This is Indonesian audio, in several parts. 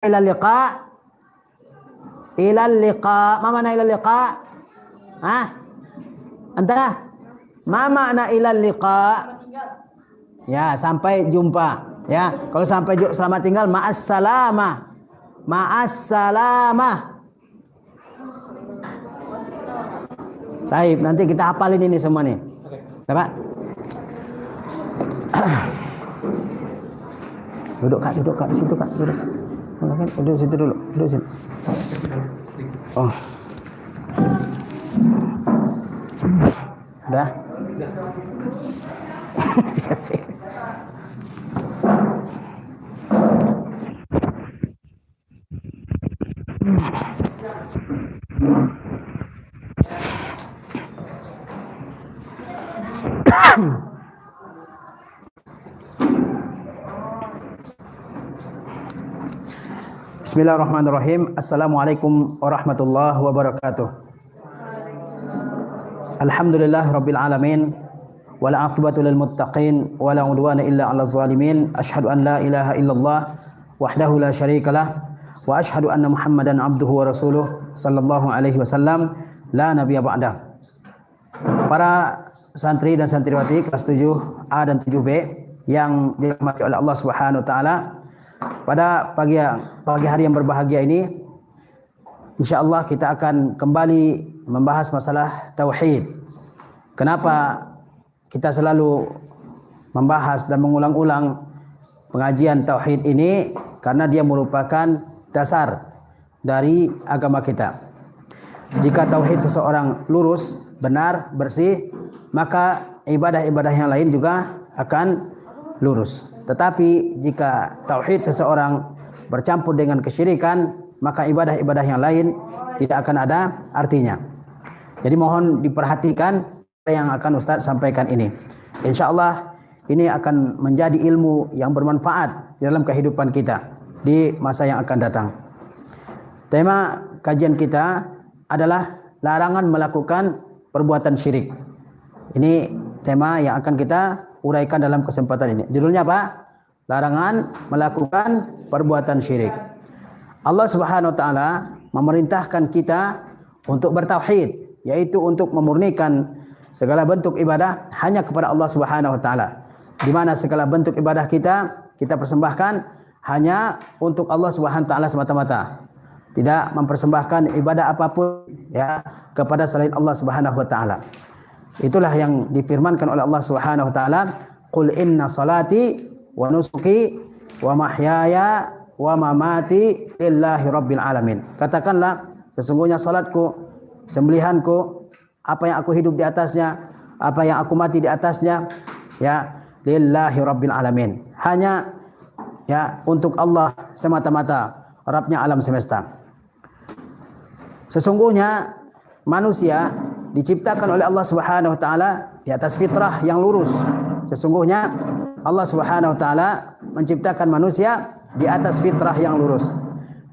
ila liqa? Ila liqa. Ma mana ila liqa? Hah? Anta? Ma makna ila liqa? Ya, sampai jumpa. Ya, kalau sampai selamat tinggal ma'as salamah. Ma'as salamah. Baik, nanti kita hafalin ini semua nih. Pak. Duduk Kak di situ Kak, duduk. Duduk situ dulu, duduk situ. Oh. Udah? Bismillahirrahmanirrahim. Assalamualaikum warahmatullahi wabarakatuh. Alhamdulillah rabbil alamin wal aqibatu lil muttaqin wala udwana illa 'alal zalimin. Asyhadu an la ilaha illallah wahdahu la syarikalah wa asyhadu anna Muhammadan abduhu wa rasuluh sallallahu alaihi wasallam la nabiyya ba'da. Para santri dan santriwati kelas 7A dan 7B yang dirahmati oleh Allah Subhanahu wa taala, pada pagi hari yang berbahagia ini, insyaallah kita akan kembali membahas masalah tauhid. Kenapa kita selalu membahas dan mengulang-ulang pengajian tauhid ini? Karena dia merupakan dasar dari agama kita. Jika tauhid seseorang lurus, benar, bersih, maka ibadah-ibadah yang lain juga akan lurus. Tetapi jika tauhid seseorang bercampur dengan kesyirikan, maka ibadah-ibadah yang lain tidak akan ada artinya. Jadi mohon diperhatikan apa yang akan Ustaz sampaikan ini. Insyaallah ini akan menjadi ilmu yang bermanfaat di dalam kehidupan kita di masa yang akan datang. Tema kajian kita adalah larangan melakukan perbuatan syirik. Ini tema yang akan kita uraikan dalam kesempatan ini. Judulnya apa? Larangan melakukan perbuatan syirik. Allah Subhanahu wa taala memerintahkan kita untuk bertauhid, yaitu untuk memurnikan segala bentuk ibadah hanya kepada Allah Subhanahu wa taala. Di mana segala bentuk ibadah kita persembahkan hanya untuk Allah Subhanahu wa taala semata-mata. Tidak mempersembahkan ibadah apapun ya kepada selain Allah Subhanahu wa taala. Itulah yang difirmankan oleh Allah Subhanahu wa taala, "Qul inna salati wa nusuki wa mahyaya wa mamati lillahi rabbil alamin." Katakanlah, sesungguhnya salatku, sembelihanku, apa yang aku hidup di atasnya, apa yang aku mati di atasnya, ya, lillahi rabbil alamin. Hanya ya untuk Allah semata-mata, Rabbnya alam semesta. Sesungguhnya manusia diciptakan oleh Allah Subhanahu wa taala di atas fitrah yang lurus. Sesungguhnya Allah Subhanahu wa taala menciptakan manusia di atas fitrah yang lurus.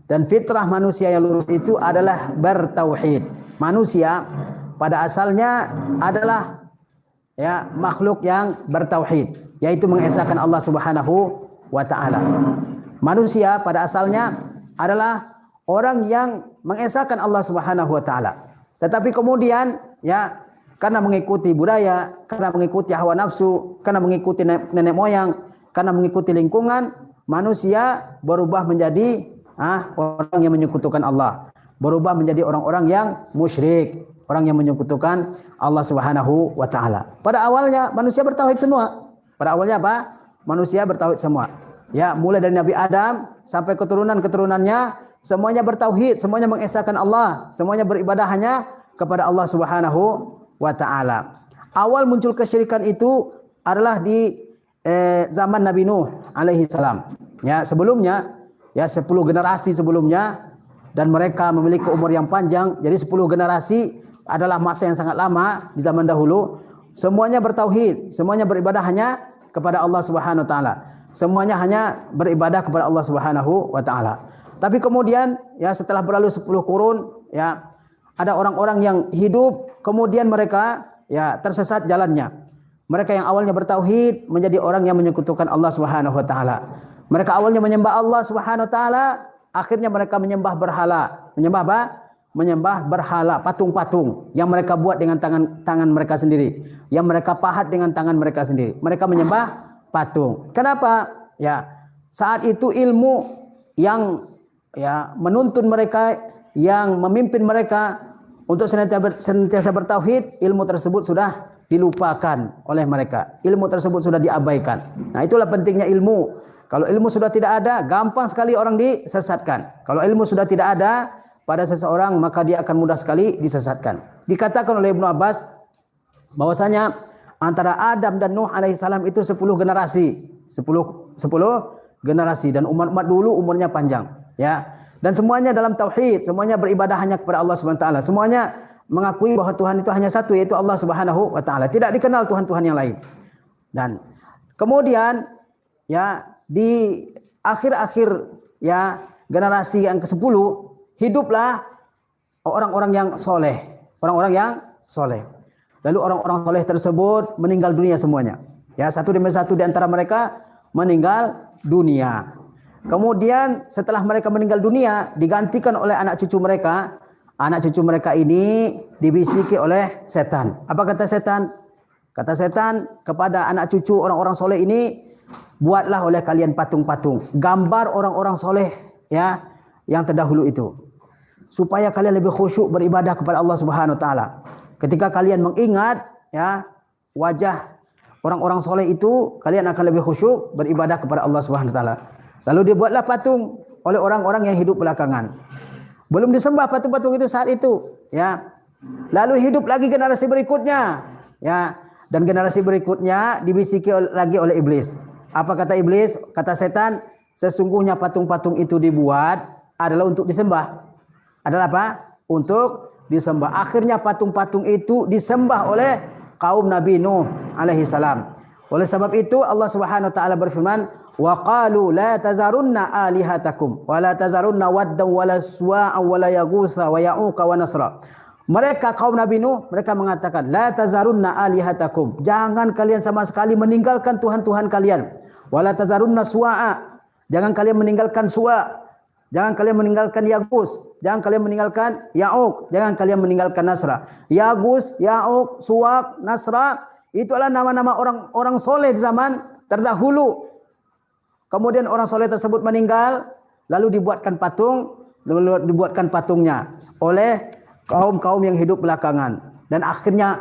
Dan fitrah manusia yang lurus itu adalah bertauhid. Manusia pada asalnya adalah ya makhluk yang bertauhid, yaitu mengesahkan Allah Subhanahu wa taala. Manusia pada asalnya adalah orang yang mengesahkan Allah Subhanahu wa taala. Tetapi kemudian ya karena mengikuti budaya, karena mengikuti hawa nafsu, karena mengikuti nenek moyang, karena mengikuti lingkungan, manusia berubah menjadi orang yang menyekutukan Allah, berubah menjadi orang-orang yang musyrik, orang yang menyekutukan Allah Subhanahu wa taala. Pada awalnya manusia bertauhid semua. Pada awalnya apa? Manusia bertauhid semua. Ya, mulai dari Nabi Adam sampai keturunan-keturunannya semuanya bertauhid, semuanya mengesahkan Allah, semuanya beribadah hanya kepada Allah Subhanahu wa ta'ala. Awal muncul kesyirikan itu adalah di zaman Nabi Nuh alaihi salam. Ya, sebelumnya ya 10 generasi sebelumnya, dan mereka memiliki umur yang panjang. Jadi 10 generasi adalah masa yang sangat lama di zaman dahulu. Semuanya bertauhid, semuanya beribadah hanya kepada Allah Subhanahu wa taala. Semuanya hanya beribadah kepada Allah Subhanahu wa taala. Tapi kemudian ya setelah berlalu 10 kurun ya ada orang-orang yang hidup, kemudian mereka ya tersesat jalannya. Mereka yang awalnya bertauhid menjadi orang yang menyekutukan Allah Subhanahu wa taala. Mereka awalnya menyembah Allah Subhanahu wa taala, Akhirnya mereka menyembah berhala. Menyembah apa? Menyembah berhala, patung-patung yang mereka buat dengan tangan mereka sendiri, yang mereka pahat dengan tangan mereka sendiri. Mereka menyembah patung. Kenapa? Ya, saat itu ilmu yang menuntun mereka, yang memimpin mereka untuk senantiasa bertauhid, ilmu tersebut sudah dilupakan oleh mereka. Ilmu tersebut sudah diabaikan. Nah, itulah pentingnya ilmu. Kalau ilmu sudah tidak ada, gampang sekali orang disesatkan. Kalau ilmu sudah tidak ada pada seseorang, maka dia akan mudah sekali disesatkan. Dikatakan oleh Ibnu Abbas bahwasanya antara Adam dan Nuh alaihissalam itu 10 generasi. 10 generasi, dan umat-umat dulu umurnya panjang, ya. Dan semuanya dalam tauhid, semuanya beribadah hanya kepada Allah Subhanahu wa taala. Semuanya mengakui bahwa Tuhan itu hanya satu, yaitu Allah Subhanahu wa taala. Tidak dikenal tuhan-tuhan yang lain. Dan kemudian ya di akhir-akhir ya generasi yang ke-10 hiduplah orang-orang yang soleh, orang-orang yang soleh. Lalu orang-orang soleh tersebut meninggal dunia semuanya. Ya, satu demi satu di antara mereka meninggal dunia. Kemudian setelah mereka meninggal dunia, digantikan oleh anak cucu mereka. Anak cucu mereka ini dibisiki oleh setan. Apa kata setan? Kata setan kepada anak cucu orang-orang soleh ini, buatlah oleh kalian patung-patung, gambar orang-orang soleh ya yang terdahulu itu, supaya kalian lebih khusyuk beribadah kepada Allah Subhanahu wa taala. Ketika kalian mengingat ya wajah orang-orang soleh itu, kalian akan lebih khusyuk beribadah kepada Allah Subhanahu wa taala. Lalu dibuatlah patung oleh orang-orang yang hidup belakangan. Belum disembah patung-patung itu saat itu, ya. Lalu hidup lagi generasi berikutnya, ya. Dan generasi berikutnya dibisiki lagi oleh iblis. Apa kata iblis? Kata setan, sesungguhnya patung-patung itu dibuat adalah untuk disembah. Adalah apa? Untuk disembah. Akhirnya patung-patung itu disembah oleh kaum Nabi Nuh alaihi salam. Oleh sebab itu Allah Subhanahu wa taala berfirman, wa qalu la tazarunna alihatakum wa la tazarunna waddan wa la suwa'a wa la yaghutsa wa ya'uqa wa nasra. Mereka kaum Nabi Nuh, mereka mengatakan la tazarunna alihatakum, jangan kalian sama sekali meninggalkan tuhan-tuhan kalian. Wa la tazarunna suwa'a, jangan kalian meninggalkan Suwa'. Jangan kalian meninggalkan Yagus, jangan kalian meninggalkan Ya'uq, jangan kalian meninggalkan Nasra. Yagus, Ya'uq, Suwaq, Nasra, itu adalah nama-nama orang-orang soleh di zaman terdahulu. Kemudian orang soleh tersebut meninggal, lalu dibuatkan patung, lalu dibuatkan patungnya oleh kaum-kaum yang hidup belakangan. Dan akhirnya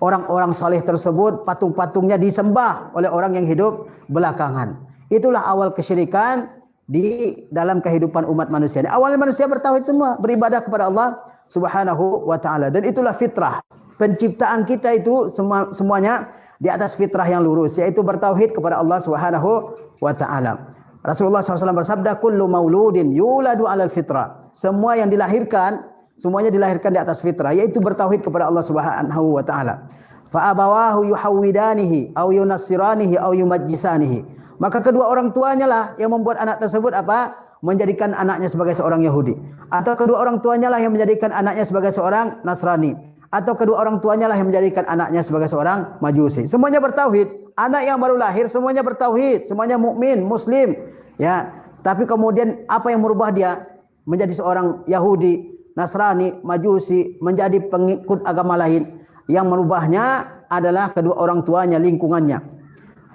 orang-orang soleh tersebut, patung-patungnya disembah oleh orang yang hidup belakangan. Itulah awal kesyirikan di dalam kehidupan umat manusia. Awalnya manusia bertauhid semua, beribadah kepada Allah Subhanahu wa taala, dan itulah fitrah. Penciptaan kita itu semuanya di atas fitrah yang lurus, yaitu bertauhid kepada Allah Subhanahu wa taala. Rasulullah SAW bersabda, kullu mauludin yuladu alal fitrah. Semua yang dilahirkan, semuanya dilahirkan di atas fitrah, yaitu bertauhid kepada Allah Subhanahu wa taala. Fa abawahu yuhawwidanihi aw yunassiranihi aw yumajjisanihi. Maka kedua orang tuanya lah yang membuat anak tersebut apa? Menjadikan anaknya sebagai seorang Yahudi. Atau kedua orang tuanya lah yang menjadikan anaknya sebagai seorang Nasrani. Atau kedua orang tuanya lah yang menjadikan anaknya sebagai seorang Majusi. Semuanya bertauhid. Anak yang baru lahir semuanya bertauhid, semuanya mukmin, muslim, ya. Tapi kemudian apa yang merubah dia menjadi seorang Yahudi, Nasrani, Majusi, menjadi pengikut agama lain? Yang merubahnya adalah kedua orang tuanya, lingkungannya.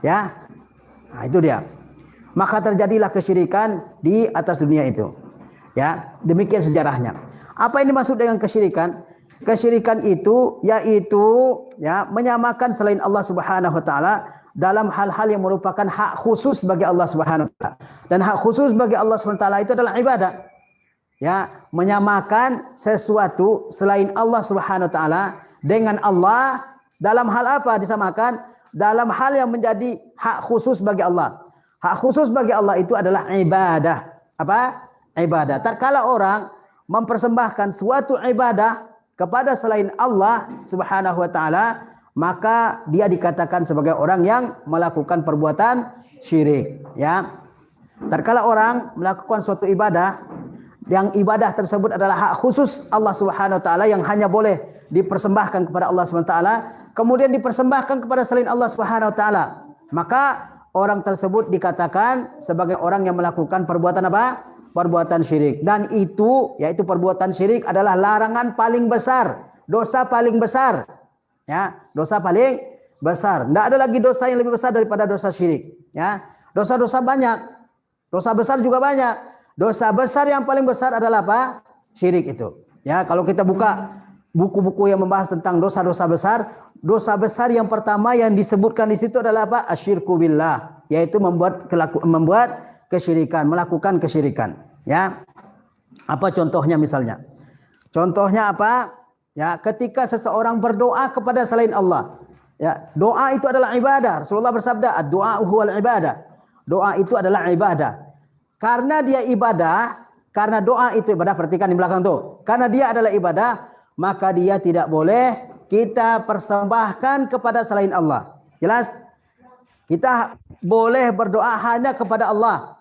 Ya. Nah, itu dia. Maka terjadilah kesyirikan di atas dunia itu. Ya, demikian sejarahnya. Apa yang dimaksud dengan kesyirikan? Kesyirikan itu yaitu ya menyamakan selain Allah Subhanahu wa taala dalam hal-hal yang merupakan hak khusus bagi Allah Subhanahu wa taala. Dan hak khusus bagi Allah Subhanahu wa taala itu adalah ibadah. Ya, menyamakan sesuatu selain Allah Subhanahu wa taala dengan Allah dalam hal apa disamakan? Dalam hal yang menjadi hak khusus bagi Allah. Hak khusus bagi Allah itu adalah ibadah. Apa? Ibadah. Tatkala orang mempersembahkan suatu ibadah kepada selain Allah Subhanahu wa taala, maka dia dikatakan sebagai orang yang melakukan perbuatan syirik, ya. Tatkala orang melakukan suatu ibadah, yang ibadah tersebut adalah hak khusus Allah Subhanahu wa taala yang hanya boleh dipersembahkan kepada Allah Subhanahu wa taala, kemudian dipersembahkan kepada selain Allah Subhanahu wa taala, maka orang tersebut dikatakan sebagai orang yang melakukan perbuatan apa? perbuatan syirik. Dan itu, yaitu perbuatan syirik adalah larangan paling besar, dosa paling besar. Ya, dosa paling besar. Tidak ada lagi dosa yang lebih besar daripada dosa syirik. Ya, dosa-dosa banyak, dosa besar juga banyak. Dosa besar yang paling besar adalah apa? Syirik itu. Ya, kalau kita buka buku-buku yang membahas tentang dosa-dosa besar, dosa besar yang pertama yang disebutkan di situ adalah apa? Asyirku billah, yaitu membuat kesyirikan, melakukan kesyirikan. Ya, apa contohnya misalnya? Contohnya apa? Ya, ketika seseorang berdoa kepada selain Allah. Ya, doa itu adalah ibadah. Rasulullah bersabda, "Ad-du'a huwal ibadah." Doa itu adalah ibadah. Karena dia ibadah, karena doa itu ibadah, perhatikan di belakang tuh. Karena dia adalah ibadah, maka dia tidak boleh kita persembahkan kepada selain Allah. Jelas? Kita boleh berdoa hanya kepada Allah.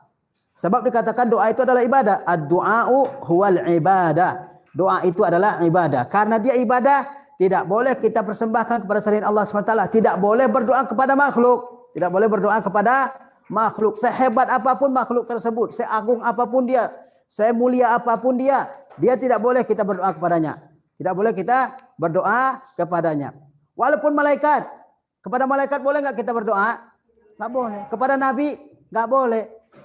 Sebab dikatakan doa itu adalah ibadah. Ad-du'a'u huwal ibadah. Doa itu adalah ibadah. Karena dia ibadah, tidak boleh kita persembahkan kepada selain Allah SWT. Tidak boleh berdoa kepada makhluk. Tidak boleh berdoa kepada makhluk. Sehebat apapun makhluk tersebut, seagung apapun dia, semulia apapun dia tidak boleh kita berdoa kepadanya. Tidak boleh kita berdoa kepadanya. Walaupun malaikat, kepada malaikat boleh nggak kita berdoa? Nggak boleh. Kepada nabi nggak boleh.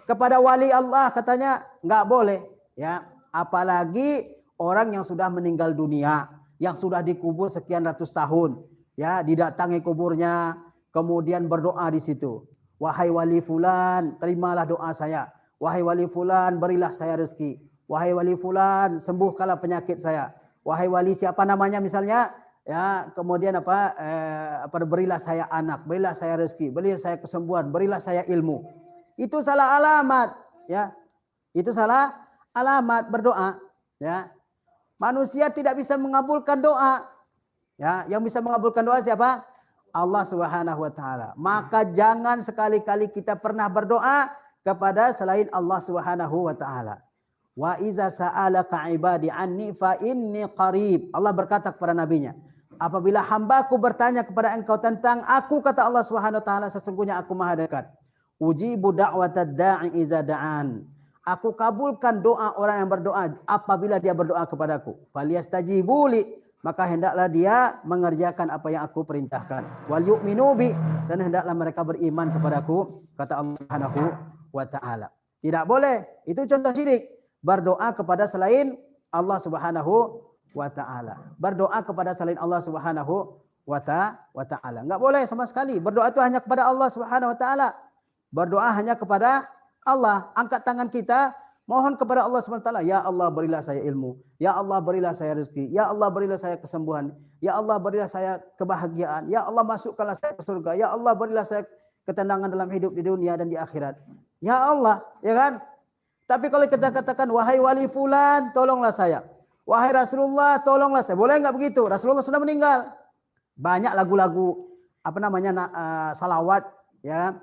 Kepada wali Allah katanya nggak boleh. Ya, apalagi orang yang sudah meninggal dunia, yang sudah dikubur sekian ratus tahun, ya, didatangi kuburnya, kemudian berdoa di situ. Wahai wali fulan, terimalah doa saya. Wahai wali fulan, berilah saya rezeki. Wahai wali fulan, sembuhkanlah penyakit saya. Wahai wali siapa namanya misalnya, ya, kemudian berilah saya anak, berilah saya rezeki, berilah saya kesembuhan, berilah saya ilmu. Itu salah alamat, ya. Itu salah alamat berdoa, ya. Manusia tidak bisa mengabulkan doa. Ya, yang bisa mengabulkan doa siapa? Allah Subhanahu wa taala. Maka jangan sekali-kali kita pernah berdoa kepada selain Allah Subhanahu wa taala. Wa iza sa'alaka ibadi anni fa inni qarib. Allah berkata kepada nabinya, apabila hambaku bertanya kepada engkau tentang aku, kata Allah Subhanahu wa taala, sesungguhnya aku Maha dekat. Ujibu da'watad da'i iza da'an. Aku kabulkan doa orang yang berdoa apabila dia berdoa kepadaku. Falyastajibu li, maka hendaklah dia mengerjakan apa yang aku perintahkan. Wal yu'minu bi, dan hendaklah mereka beriman kepadaku, kata Allah Subhanahu wa taala. Tidak boleh, itu contoh syirik. Berdoa kepada selain Allah Subhanahu wa taala. Berdoa kepada selain Allah Subhanahu wa taala. Enggak boleh sama sekali. Berdoa itu hanya kepada Allah Subhanahu wa taala. Berdoa hanya kepada Allah. Angkat tangan kita, mohon kepada Allah SWT. Ya Allah, berilah saya ilmu. Ya Allah, berilah saya rezeki. Ya Allah, berilah saya kesembuhan. Ya Allah, berilah saya kebahagiaan. Ya Allah, masukkanlah saya ke surga. Ya Allah, berilah saya ketenangan dalam hidup di dunia dan di akhirat. Ya Allah, ya kan? Tapi kalau kita katakan, wahai wali fulan, tolonglah saya. Wahai Rasulullah, tolonglah saya. Boleh nggak begitu? Rasulullah sudah meninggal. Banyak lagu-lagu, salawat, ya.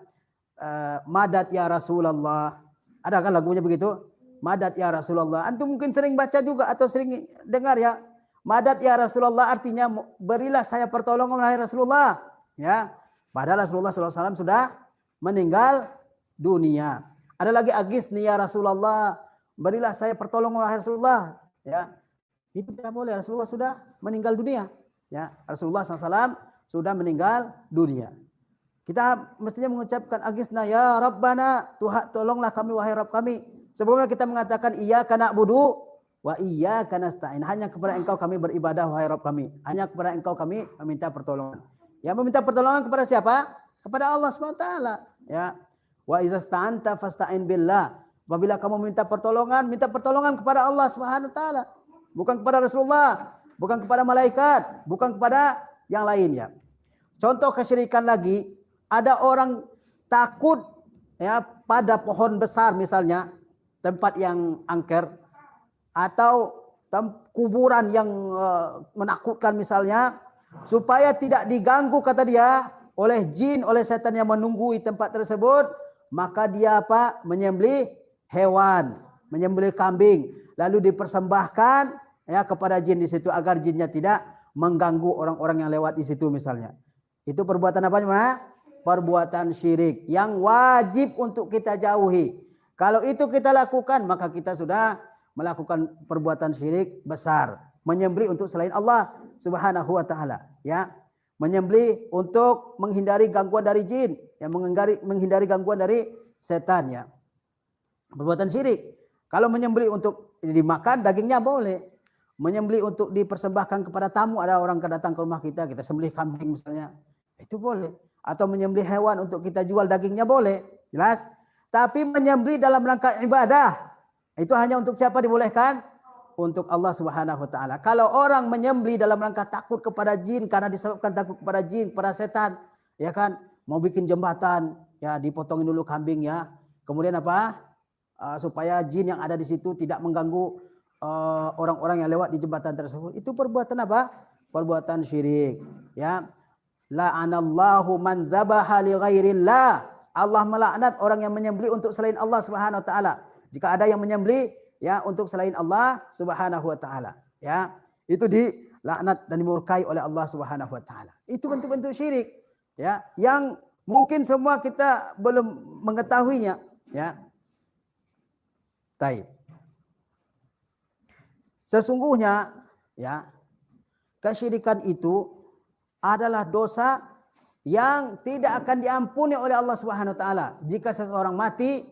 Madad ya Rasulullah. Ada kan lagunya begitu? Madad ya Rasulullah. Antum mungkin sering baca juga atau sering dengar ya. Madad ya Rasulullah artinya berilah saya pertolongan wahai Rasulullah. Ya. Padahal Rasulullah SAW sudah meninggal dunia. Ada lagi agisni ya Rasulullah. Berilah saya pertolongan wahai Rasulullah. Ya. Itu tidak boleh. Rasulullah sudah meninggal dunia. Ya. Rasulullah SAW sudah meninggal dunia. Kita mestinya mengucapkan agisna ya Rabbana, Tuhan tolonglah kami wahai Rabb kami. Sebelumnya kita mengatakan iyyaka na'budu wa iyyaka nasta'in. Hanya kepada Engkau kami beribadah wahai Rabb kami. Hanya kepada Engkau kami meminta pertolongan. Ya, meminta pertolongan kepada siapa? Kepada Allah SWT. Ya. Wa iza sta'anta fasta'in billah. Apabila kamu minta pertolongan kepada Allah SWT. Bukan kepada Rasulullah, bukan kepada malaikat, bukan kepada yang lainnya. Contoh kesyirikan lagi. Ada orang takut ya pada pohon besar misalnya, tempat yang angker, atau kuburan yang menakutkan misalnya, supaya tidak diganggu kata dia oleh jin, oleh setan yang menunggui tempat tersebut, maka dia apa? Menyembelih hewan, menyembelih kambing, lalu dipersembahkan ya kepada jin di situ agar jinnya tidak mengganggu orang-orang yang lewat di situ misalnya. Itu perbuatan apa namanya? Perbuatan syirik yang wajib untuk kita jauhi. Kalau itu kita lakukan, maka kita sudah melakukan perbuatan syirik besar, menyembelih untuk selain Allah Subhanahu wa taala, ya. Menyembelih untuk menghindari gangguan dari jin, yang menghindari gangguan dari setan, ya. Perbuatan syirik. Kalau menyembelih untuk dimakan dagingnya boleh. Menyembelih untuk dipersembahkan kepada tamu, ada orang datang ke rumah kita sembelih kambing misalnya, itu boleh. Atau menyembelih hewan untuk kita jual dagingnya boleh, jelas. Tapi menyembelih dalam rangka ibadah, itu hanya untuk siapa dibolehkan? Untuk Allah Subhanahu wa taala. Kalau orang menyembelih dalam rangka takut kepada jin, karena disebabkan takut kepada jin, para setan, ya kan, mau bikin jembatan, ya dipotongin dulu kambing, ya. Kemudian apa? Supaya jin yang ada di situ tidak mengganggu orang-orang yang lewat di jembatan tersebut. Itu perbuatan apa? Perbuatan syirik, ya. La'anallahu man zabaha li ghairillah. Allah melaknat orang yang menyembelih untuk selain Allah Subhanahu wa taala. Jika ada yang menyembelih, ya, untuk selain Allah Subhanahu wa taala, ya, itu dilaknat dan dimurkai oleh Allah Subhanahu wa taala. Itu bentuk-bentuk syirik, ya, yang mungkin semua kita belum mengetahuinya, ya. Taib. Sesungguhnya, ya, kesyirikan itu adalah dosa yang tidak akan diampuni oleh Allah Subhanahu wa taala jika seseorang mati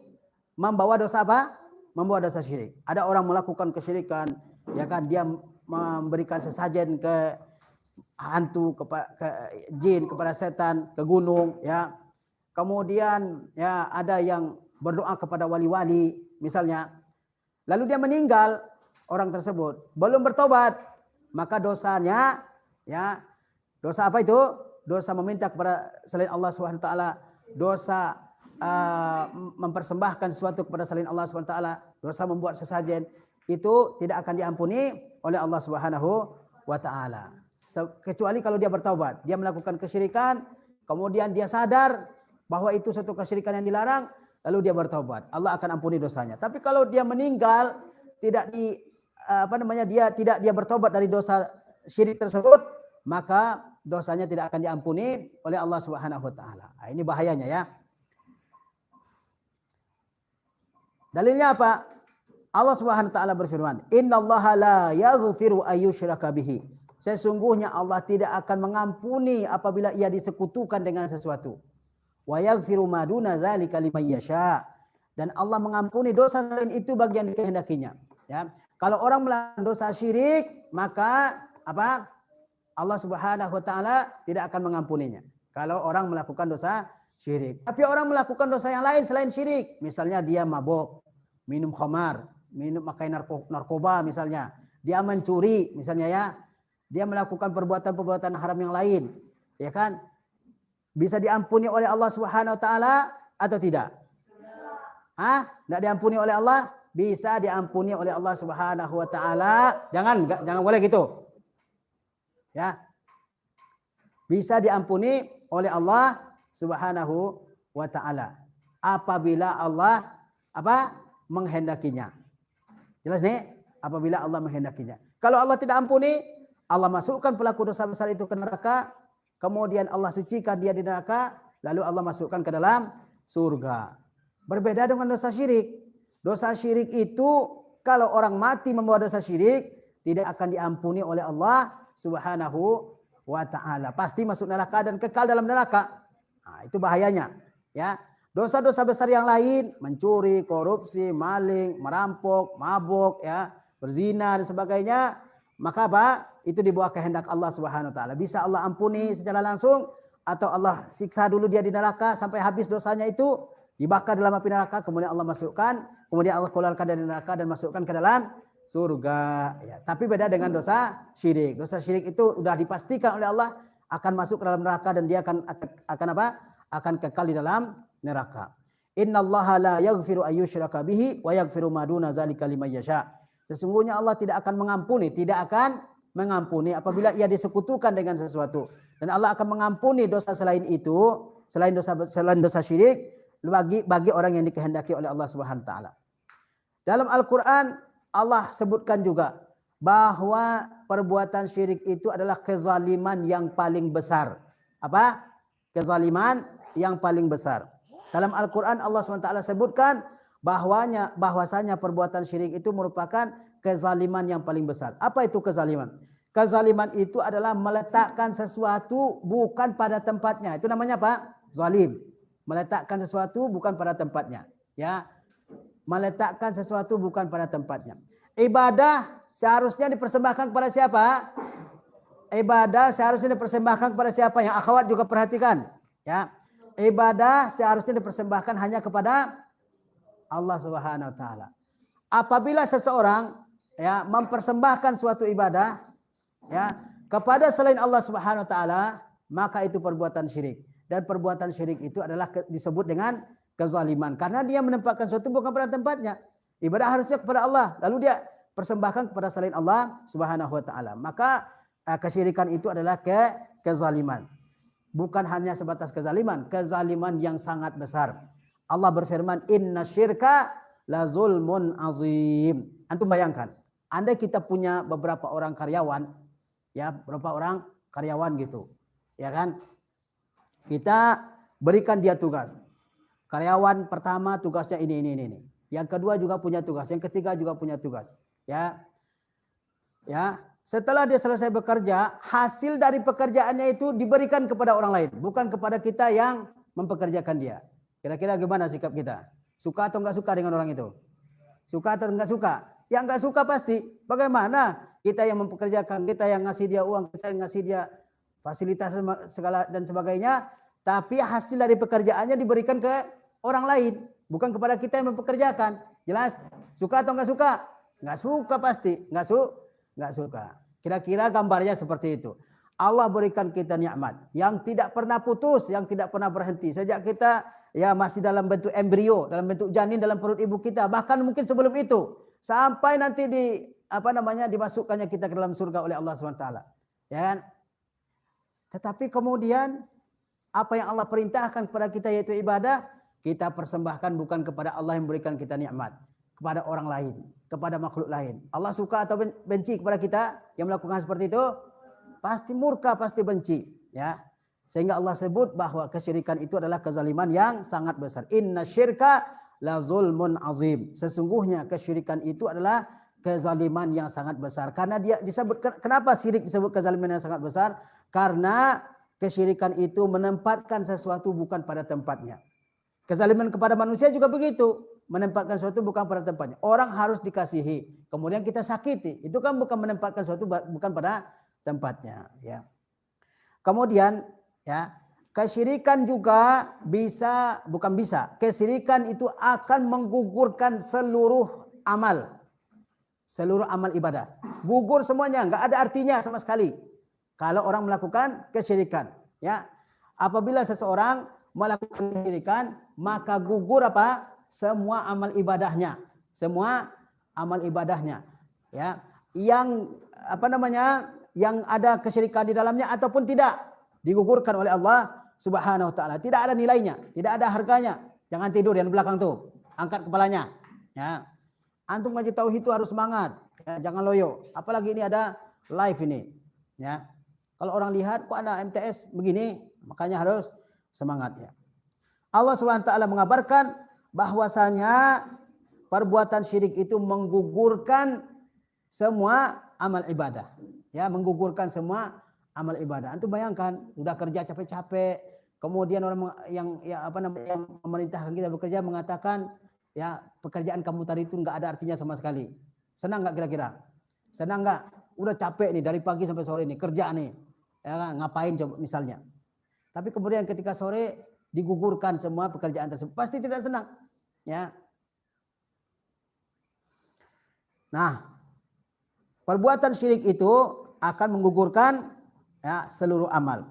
membawa dosa apa? Membawa dosa syirik. Ada orang melakukan kesyirikan, ya kan, dia memberikan sesajen ke hantu, ke jin, kepada setan, ke gunung, ya. Kemudian, ya, ada yang berdoa kepada wali-wali misalnya. Lalu dia meninggal, orang tersebut belum bertobat, maka dosanya, ya, dosa apa itu? Dosa meminta kepada selain Allah Subhanahu wa taala, dosa mempersembahkan sesuatu kepada selain Allah Subhanahu wa taala, dosa membuat sesajen, itu tidak akan diampuni oleh Allah Subhanahu wa taala. Kecuali kalau dia bertaubat, dia melakukan kesyirikan, kemudian dia sadar bahwa itu suatu kesyirikan yang dilarang, lalu dia bertaubat, Allah akan ampuni dosanya. Tapi kalau dia meninggal tidak dia bertaubat dari dosa syirik tersebut, maka dosanya tidak akan diampuni oleh Allah Subhanahu wa taala. Nah, ini bahayanya, ya. Dalilnya apa? Allah Subhanahu wa taala berfirman, "Innallaha la yaghfiru ayyushraka bihi." Sesungguhnya Allah tidak akan mengampuni apabila ia disekutukan dengan sesuatu. Wa yaghfiru ma duna dzalika liman yasha. Dan Allah mengampuni dosa selain itu bagi yang dikehendakinya, ya. Kalau orang melakukan dosa syirik, maka apa? Allah Subhanahu wa taala tidak akan mengampuninya. Kalau orang melakukan dosa syirik. Tapi orang melakukan dosa yang lain selain syirik, misalnya dia mabuk, minum khamar, pakai narkoba misalnya, dia mencuri misalnya, ya. Dia melakukan perbuatan-perbuatan haram yang lain, ya kan? Bisa diampuni oleh Allah Subhanahu wa taala atau tidak? Tidak diampuni oleh Allah? Bisa diampuni oleh Allah Subhanahu wa taala. Jangan boleh gitu. Ya. Bisa diampuni oleh Allah Subhanahu wa taala apabila Allah menghendakinya. Jelas nih? Apabila Allah menghendakinya. Kalau Allah tidak ampuni, Allah masukkan pelaku dosa besar itu ke neraka, kemudian Allah sucikan dia di neraka, lalu Allah masukkan ke dalam surga. Berbeda dengan dosa syirik. Dosa syirik itu kalau orang mati membawa dosa syirik tidak akan diampuni oleh Allah Subhanahu wa taala. Pasti masuk neraka dan kekal dalam neraka. Nah, itu bahayanya, ya. Dosa-dosa besar yang lain, mencuri, korupsi, maling, merampok, mabuk, ya, berzina dan sebagainya, maka apa? Itu di bawah kehendak Allah Subhanahu wa taala. Bisa Allah ampuni secara langsung atau Allah siksa dulu dia di neraka sampai habis dosanya itu, dibakar dalam api neraka, kemudian Allah masukkan, kemudian Allah keluarkan dari neraka dan masukkan ke dalam surga, ya. Tapi beda dengan dosa syirik. Dosa syirik itu sudah dipastikan oleh Allah akan masuk ke dalam neraka dan dia akan akan kekal di dalam neraka. Innallaha la yaghfiru ayyushraka bihi wa yaghfiru ma duna dzalika liman yasha. Sesungguhnya Allah tidak akan mengampuni apabila ia disekutukan dengan sesuatu, dan Allah akan mengampuni dosa selain itu, selain dosa syirik bagi orang yang dikehendaki oleh Allah Subhanahu wa taala. Dalam Al-Qur'an Allah sebutkan juga bahwa perbuatan syirik itu adalah kezaliman yang paling besar. Apa? Kezaliman yang paling besar. Dalam Al-Qur'an Allah SWT sebutkan bahwasanya perbuatan syirik itu merupakan kezaliman yang paling besar. Apa itu kezaliman? Kezaliman itu adalah meletakkan sesuatu bukan pada tempatnya. Itu namanya apa? Zalim. Meletakkan sesuatu bukan pada tempatnya. Ya, meletakkan sesuatu bukan pada tempatnya. Ibadah seharusnya dipersembahkan kepada siapa? Ibadah seharusnya dipersembahkan kepada siapa? Yang akhwat juga perhatikan. Ya, ibadah seharusnya dipersembahkan hanya kepada Allah Subhanahu Wa Taala. Apabila seseorang ya mempersembahkan suatu ibadah ya kepada selain Allah Subhanahu Wa Taala, maka itu perbuatan syirik. Dan perbuatan syirik itu adalah disebut dengan kezaliman karena dia menempatkan sesuatu bukan pada tempatnya. Ibadah harusnya kepada Allah, lalu dia persembahkan kepada selain Allah Subhanahu Wa Taala. Maka kesyirikan itu adalah kezaliman. Bukan hanya sebatas kezaliman yang sangat besar. Allah berfirman, "Inna syirka la zulmun azim." Antum bayangkan, andai kita punya beberapa orang karyawan, ya, beberapa orang karyawan gitu, ya kan? Kita berikan dia tugas. Karyawan pertama tugasnya ini. Yang kedua juga punya tugas, yang ketiga juga punya tugas. Ya. Setelah dia selesai bekerja, hasil dari pekerjaannya itu diberikan kepada orang lain, bukan kepada kita yang mempekerjakan dia. Kira-kira gimana sikap kita? Suka atau enggak suka dengan orang itu? Suka atau enggak suka? Yang enggak suka pasti. Bagaimana kita yang mempekerjakan, kita yang ngasih dia uang, kita yang ngasih dia fasilitas segala dan sebagainya, tapi hasil dari pekerjaannya diberikan ke orang lain, bukan kepada kita yang mempekerjakan. Jelas? Suka atau enggak suka? Enggak suka pasti. Enggak suka. Kira-kira gambarnya seperti itu. Allah berikan kita nikmat yang tidak pernah putus, yang tidak pernah berhenti. Sejak kita ya masih dalam bentuk embrio, dalam bentuk janin dalam perut ibu kita, bahkan mungkin sebelum itu, sampai nanti dimasukkannya kita ke dalam surga oleh Allah SWT. Ya kan? Tetapi kemudian apa yang Allah perintahkan kepada kita yaitu ibadah, kita persembahkan bukan kepada Allah yang memberikan kita nikmat, kepada orang lain, kepada makhluk lain. Allah suka atau benci kepada kita yang melakukan seperti itu? Pasti murka, pasti benci, ya. Sehingga Allah sebut bahwa kesyirikan itu adalah kezaliman yang sangat besar. Inna syirka la zulmun azim. Sesungguhnya kesyirikan itu adalah kezaliman yang sangat besar. Karena dia disebut, kenapa syirik disebut kezaliman yang sangat besar? Karena kesyirikan itu menempatkan sesuatu bukan pada tempatnya. Kezaliman kepada manusia juga begitu, menempatkan sesuatu bukan pada tempatnya. Orang harus dikasihi, kemudian kita sakiti. Itu kan bukan menempatkan sesuatu bukan pada tempatnya, ya. Kemudian ya, kesyirikan juga kesyirikan itu akan menggugurkan seluruh amal ibadah. Gugur semuanya, enggak ada artinya sama sekali kalau orang melakukan kesyirikan, ya. Apabila seseorang melakukan kesyirikan, maka gugur apa? Semua amal ibadahnya. Ya. Yang ada kesyirikan di dalamnya ataupun tidak, digugurkan oleh Allah Subhanahu wa taala. Tidak ada nilainya, tidak ada harganya. Jangan tidur yang di belakang tuh. Angkat kepalanya, ya. Antum ngaji tauhid itu harus semangat, ya, jangan loyo. Apalagi ini ada live ini, ya. Kalau orang lihat kok anak MTS begini, makanya harus semangat, ya. Allah Subhanahu wa taala mengabarkan bahwasanya perbuatan syirik itu menggugurkan semua amal ibadah. Ya, menggugurkan semua amal ibadah. Antum bayangkan, sudah kerja capek-capek, kemudian orang yang memerintahkan kita bekerja mengatakan, ya, pekerjaan kamu tadi itu enggak ada artinya sama sekali. Senang enggak kira-kira? Senang enggak? Udah capek nih dari pagi sampai sore nih, kerja nih. Ya kan? Ngapain coba misalnya. Tapi kemudian ketika sore digugurkan semua pekerjaan tersebut, pasti tidak senang, ya. Nah, perbuatan syirik itu akan menggugurkan, ya, seluruh amal.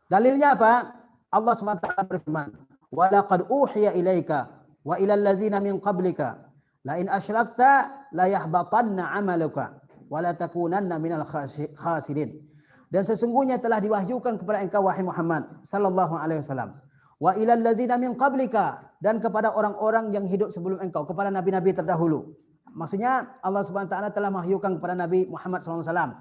Dalilnya apa? Allah SWT berfirman, "Wa laqad uhiya ilaika wa ilal ladzina min qablika la in asyrakta la yahbatanna 'amaluka wa la takunanna minal khasirin." Dan sesungguhnya telah diwahyukan kepada engkau wahai Muhammad sallallahu alaihi wasallam, wa ilal ladzina min qablika, dan kepada orang-orang yang hidup sebelum engkau, kepada nabi-nabi terdahulu. Maksudnya Allah Subhanahu wa taala telah mewahyukan kepada Nabi Muhammad SAW.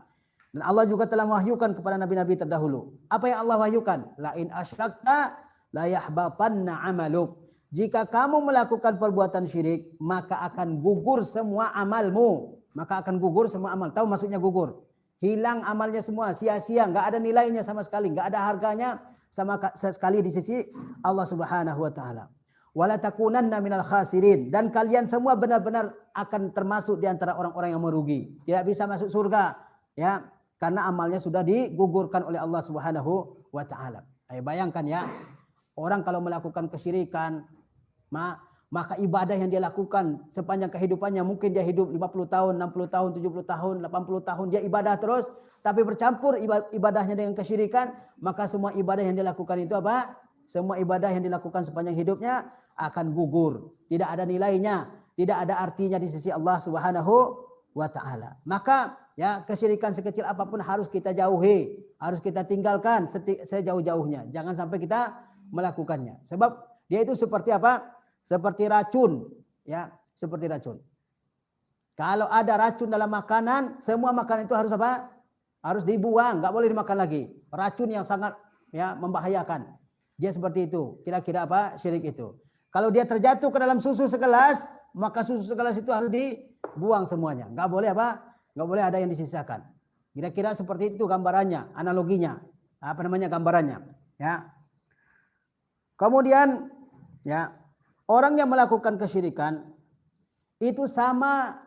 Dan Allah juga telah mewahyukan kepada nabi-nabi terdahulu. Apa yang Allah wahyukan? La in asyrakta la yahbatanna amaluk. Jika kamu melakukan perbuatan syirik, maka akan gugur semua amalmu. Maka akan gugur semua amal. Tahu maksudnya gugur? Hilang amalnya semua, sia-sia, nggak ada nilainya sama sekali, nggak ada harganya sama sekali di sisi Allah Subhanahu wa taala. Wala takunanna minal khasirin, dan kalian semua benar-benar akan termasuk di antara orang-orang yang merugi. Tidak bisa masuk surga, ya, karena amalnya sudah digugurkan oleh Allah Subhanahu wa taala. Ayo bayangkan ya, orang kalau melakukan kesyirikan, maka ibadah yang dia lakukan sepanjang kehidupannya, mungkin dia hidup 50 tahun, 60 tahun, 70 tahun, 80 tahun, dia ibadah terus, tapi bercampur ibadahnya dengan kesyirikan, maka semua ibadah yang dia lakukan itu apa? Semua ibadah yang dilakukan sepanjang hidupnya akan gugur. Tidak ada nilainya, tidak ada artinya di sisi Allah Subhanahu wa taala. Maka ya, kesyirikan sekecil apapun harus kita jauhi, harus kita tinggalkan sejauh-jauhnya. Jangan sampai kita melakukannya. Sebab dia itu seperti apa? Seperti racun, ya, seperti racun. Kalau ada racun dalam makanan, semua makanan itu harus apa? Harus dibuang, nggak boleh dimakan lagi. Racun yang sangat ya membahayakan. Dia seperti itu. Kira-kira apa? Syirik itu. Kalau dia terjatuh ke dalam susu segelas, maka susu segelas itu harus dibuang semuanya. Nggak boleh apa? Nggak boleh ada yang disisakan. Kira-kira seperti itu gambarannya, analoginya. Apa namanya gambarannya? Ya. Kemudian, ya. Orang yang melakukan kesyirikan itu sama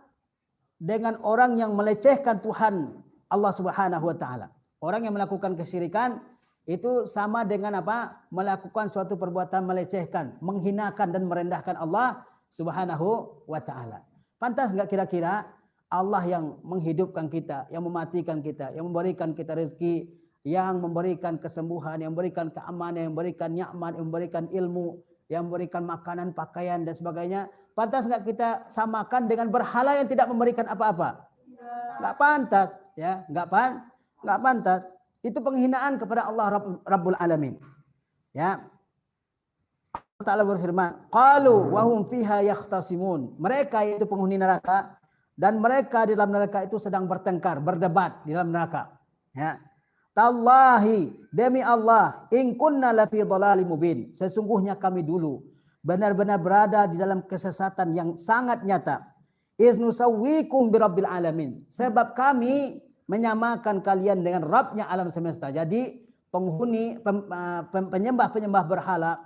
dengan orang yang melecehkan Tuhan Allah Subhanahu wa taala. Orang yang melakukan kesyirikan itu sama dengan apa? Melakukan suatu perbuatan melecehkan, menghinakan dan merendahkan Allah Subhanahu wa taala. Pantas enggak kira-kira Allah yang menghidupkan kita, yang mematikan kita, yang memberikan kita rezeki, yang memberikan kesembuhan, yang memberikan keamanan, yang memberikan nikmat, yang memberikan ilmu, yang memberikan makanan, pakaian dan sebagainya, pantas nggak kita samakan dengan berhala yang tidak memberikan apa-apa? Nggak pantas, ya, nggak pantas. Itu penghinaan kepada Allah Rabbul Alamin. Ya, Allah Taala berfirman, qalu wa hum fiha yakhtasimun. Mereka itu penghuni neraka dan mereka di dalam neraka itu sedang bertengkar, berdebat di dalam neraka. Ya. Tallahi, demi Allah, in kunna lafi dhalalim mubin. Sesungguhnya kami dulu benar-benar berada di dalam kesesatan yang sangat nyata. Iznusawwikum birabbil alamin. Sebab kami menyamakan kalian dengan Rabbnya alam semesta. Jadi penghuni penyembah-penyembah berhala,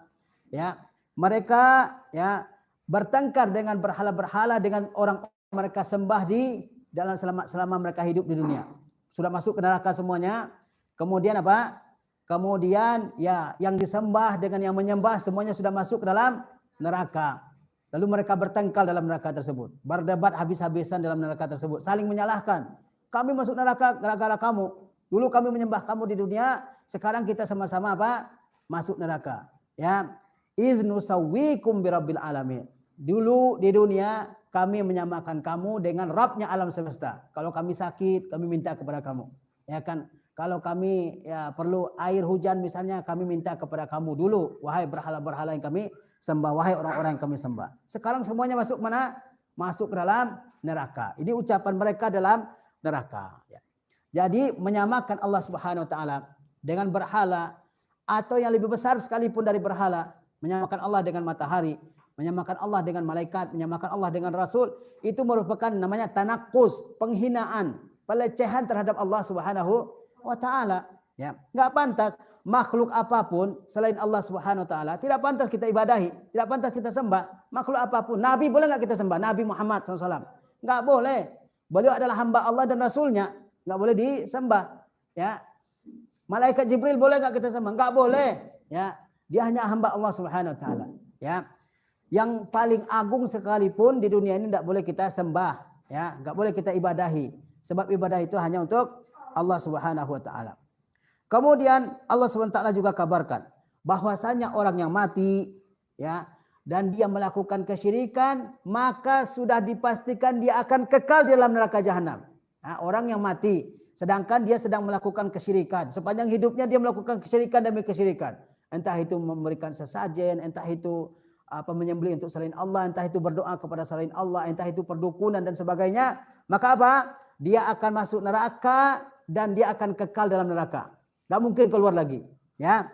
ya, mereka ya bertengkar dengan berhala-berhala dengan orang mereka sembah di dalam selama mereka hidup di dunia. Sudah masuk ke neraka semuanya. Kemudian apa? Kemudian ya yang disembah dengan yang menyembah semuanya sudah masuk ke dalam neraka. Lalu mereka bertengkar dalam neraka tersebut. Berdebat habis-habisan dalam neraka tersebut. Saling menyalahkan. Kami masuk neraka gara-gara kamu. Dulu kami menyembah kamu di dunia. Sekarang kita sama-sama apa? Masuk neraka. Ya. Iznu sawwikum birabbil alamin. Dulu di dunia kami menyamakan kamu dengan Rabbnya alam semesta. Kalau kami sakit, kami minta kepada kamu. Ya kan? Kalau kami ya perlu air hujan misalnya, kami minta kepada kamu dulu, wahai berhala-berhala yang kami sembah, wahai orang-orang yang kami sembah. Sekarang semuanya masuk mana? Masuk ke dalam neraka. Ini ucapan mereka dalam neraka. Ya. Jadi menyamakan Allah Subhanahu wa taala dengan berhala atau yang lebih besar sekalipun dari berhala, menyamakan Allah dengan matahari, menyamakan Allah dengan malaikat, menyamakan Allah dengan rasul, itu merupakan namanya tanakus, penghinaan, pelecehan terhadap Allah Subhanahu wa ta'ala. Ya, enggak pantas makhluk apapun selain Allah Subhanahu wa taala tidak pantas kita ibadahi, tidak pantas kita sembah. Makhluk apapun, nabi boleh enggak kita sembah? Nabi Muhammad SAW enggak boleh. Beliau adalah hamba Allah dan rasulnya, enggak boleh disembah. Ya. Malaikat Jibril boleh enggak kita sembah? Enggak boleh. Ya, dia hanya hamba Allah Subhanahu wa taala. Ya. Yang paling agung sekalipun di dunia ini enggak boleh kita sembah, ya, enggak boleh kita ibadahi. Sebab ibadah itu hanya untuk Allah Subhanahu wa taala. Kemudian Allah Subhanahu wa taala juga kabarkan bahwasanya orang yang mati ya dan dia melakukan kesyirikan, maka sudah dipastikan dia akan kekal di dalam neraka jahanam. Nah, orang yang mati sedangkan dia sedang melakukan kesyirikan, sepanjang hidupnya dia melakukan kesyirikan demi kesyirikan. Entah itu memberikan sesajen, entah itu menyembelih untuk selain Allah, entah itu berdoa kepada selain Allah, entah itu perdukunan dan sebagainya, maka apa? Dia akan masuk neraka dan dia akan kekal dalam neraka. Tidak mungkin keluar lagi. Ya,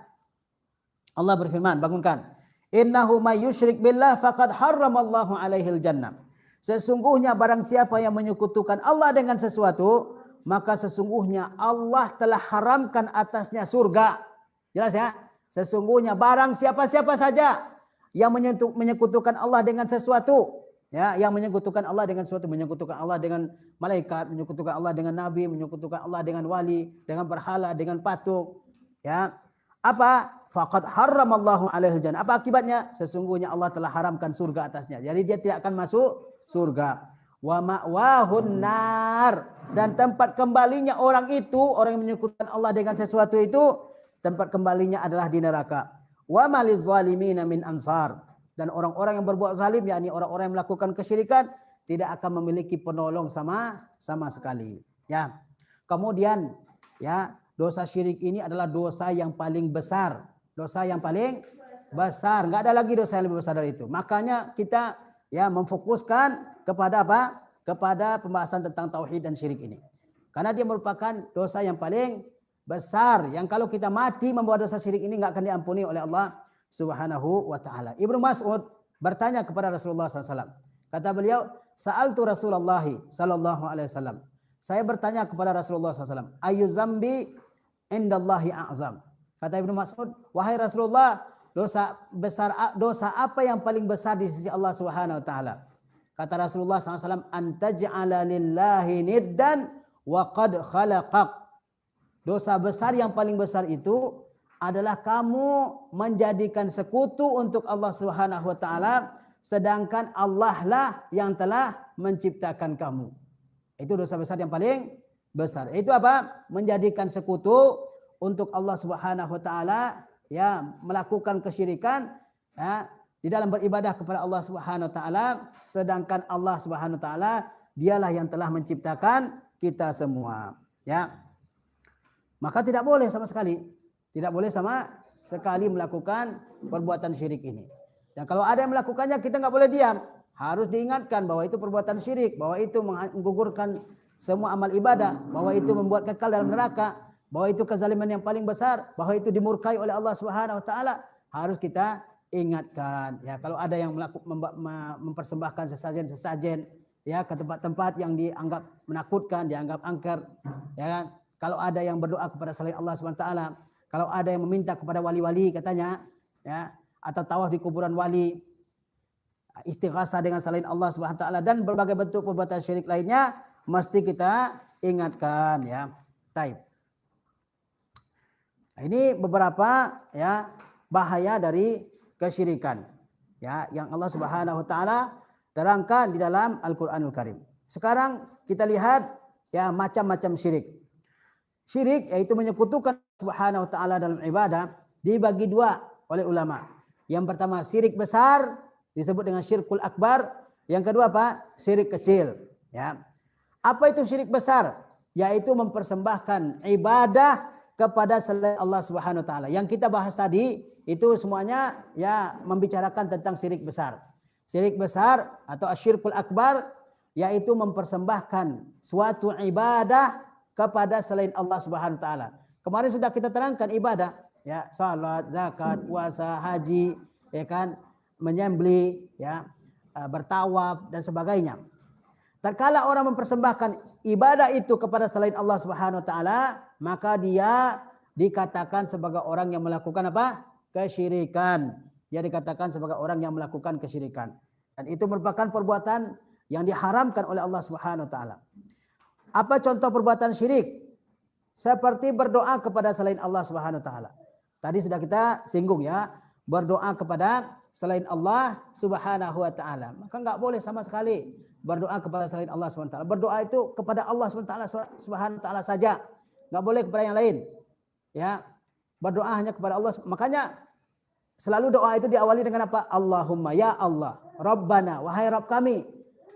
Allah berfirman, bangunkan. Innahu may yusyrik billah faqad harramallahu alaihil jannah. Sesungguhnya barang siapa yang menyekutukan Allah dengan sesuatu, maka sesungguhnya Allah telah haramkan atasnya surga. Jelas ya? Sesungguhnya barang siapa-siapa saja yang menyekutukan Allah dengan sesuatu, ya, yang menyekutukan Allah dengan sesuatu, menyekutukan Allah dengan malaikat, menyekutukan Allah dengan nabi, menyekutukan Allah dengan wali, dengan berhala, dengan patung, ya. Apa? Faqad harramallahu alaihil jannah. Apa akibatnya? Sesungguhnya Allah telah haramkan surga atasnya. Jadi dia tidak akan masuk surga. Wa ma'wahun nar, dan tempat kembalinya orang itu, orang yang menyekutukan Allah dengan sesuatu itu, tempat kembalinya adalah di neraka. Wa maliz zalimina min ansar, dan orang-orang yang berbuat zalim, yakni orang-orang yang melakukan kesyirikan, tidak akan memiliki penolong sama sekali. Ya. Kemudian, ya, dosa syirik ini adalah dosa yang paling besar. Dosa yang paling besar. Enggak ada lagi dosa yang lebih besar dari itu. Makanya kita, ya, memfokuskan kepada apa? Kepada pembahasan tentang tauhid dan syirik ini. Karena dia merupakan dosa yang paling besar, yang kalau kita mati membawa dosa syirik ini enggak akan diampuni oleh Allah Subhanahu wa taala. Ibnu Mas'ud bertanya kepada Rasulullah SAW. Kata beliau, "Sa'altu Rasulullah sallallahu alaihi wasallam." Saya bertanya kepada Rasulullah SAW, "Ayyu zambi indallahi a'zam?" Kata Ibnu Mas'ud, "Wahai Rasulullah, dosa apa yang paling besar di sisi Allah Subhanahu wa taala?" Kata Rasulullah SAW, "Antaj'ala lillahi niddan wa qad khalaqak." Dosa besar yang paling besar itu adalah kamu menjadikan sekutu untuk Allah Subhanahu wa taala, sedangkan Allah lah yang telah menciptakan kamu. Itu dosa besar yang paling besar. Itu apa? Menjadikan sekutu untuk Allah Subhanahu wa taala, ya, melakukan kesyirikan, ya, di dalam beribadah kepada Allah Subhanahu wa taala, sedangkan Allah Subhanahu wa taala dialah yang telah menciptakan kita semua, ya. Maka tidak boleh sama sekali, tidak boleh sama sekali melakukan perbuatan syirik ini. Dan kalau ada yang melakukannya, kita nggak boleh diam. Harus diingatkan bahwa itu perbuatan syirik, bahwa itu menggugurkan semua amal ibadah, bahwa itu membuat kekal dalam neraka, bahwa itu kezaliman yang paling besar, bahwa itu dimurkai oleh Allah Subhanahu wa taala. Harus kita ingatkan. Ya, kalau ada yang mempersembahkan sesajen-sesajen, ya, ke tempat-tempat yang dianggap menakutkan, dianggap angker, ya kan? Kalau ada yang berdoa kepada selain Allah Subhanahu wa taala, kalau ada yang meminta kepada wali-wali katanya, ya, atau tawaf di kuburan wali, istighasah dengan selain Allah Subhanahu wa taala, dan berbagai bentuk perbuatan syirik lainnya, mesti kita ingatkan, ya. Taib. Nah, ini beberapa, ya, bahaya dari kesyirikan, ya, yang Allah Subhanahu wa taala terangkan di dalam Al-Qur'anul Karim. Sekarang kita lihat, ya, macam-macam syirik. Syirik yaitu menyekutukan Subhanahu wa taala dalam ibadah dibagi dua oleh ulama. Yang pertama syirik besar disebut dengan syirkul akbar, yang kedua apa? Syirik kecil, ya. Apa itu syirik besar? Yaitu mempersembahkan ibadah kepada selain Allah Subhanahu wa taala. Yang kita bahas tadi itu semuanya, ya, membicarakan tentang syirik besar. Syirik besar atau asyirkul akbar yaitu mempersembahkan suatu ibadah kepada selain Allah Subhanahu wa taala. Kemarin sudah kita terangkan ibadah, ya, salat, zakat, puasa, haji, ya kan, menyembelih, ya, bertawaf dan sebagainya. Tatkala orang mempersembahkan ibadah itu kepada selain Allah Subhanahu wa taala, maka dia dikatakan sebagai orang yang melakukan apa? Kesyirikan. Dia dikatakan sebagai orang yang melakukan kesyirikan. Dan itu merupakan perbuatan yang diharamkan oleh Allah Subhanahu wa taala. Apa contoh perbuatan syirik? Seperti berdoa kepada selain Allah Subhanahu wa taala. Tadi sudah kita singgung, ya, berdoa kepada selain Allah Subhanahu wa taala. Maka enggak boleh sama sekali berdoa kepada selain Allah Subhanahu wa taala. Berdoa itu kepada Allah Subhanahu wa taala saja. Enggak boleh kepada yang lain. Ya. Berdoa hanya kepada Allah. Makanya selalu doa itu diawali dengan apa? Allahumma, ya Allah, Rabbana, wahai Rabb kami.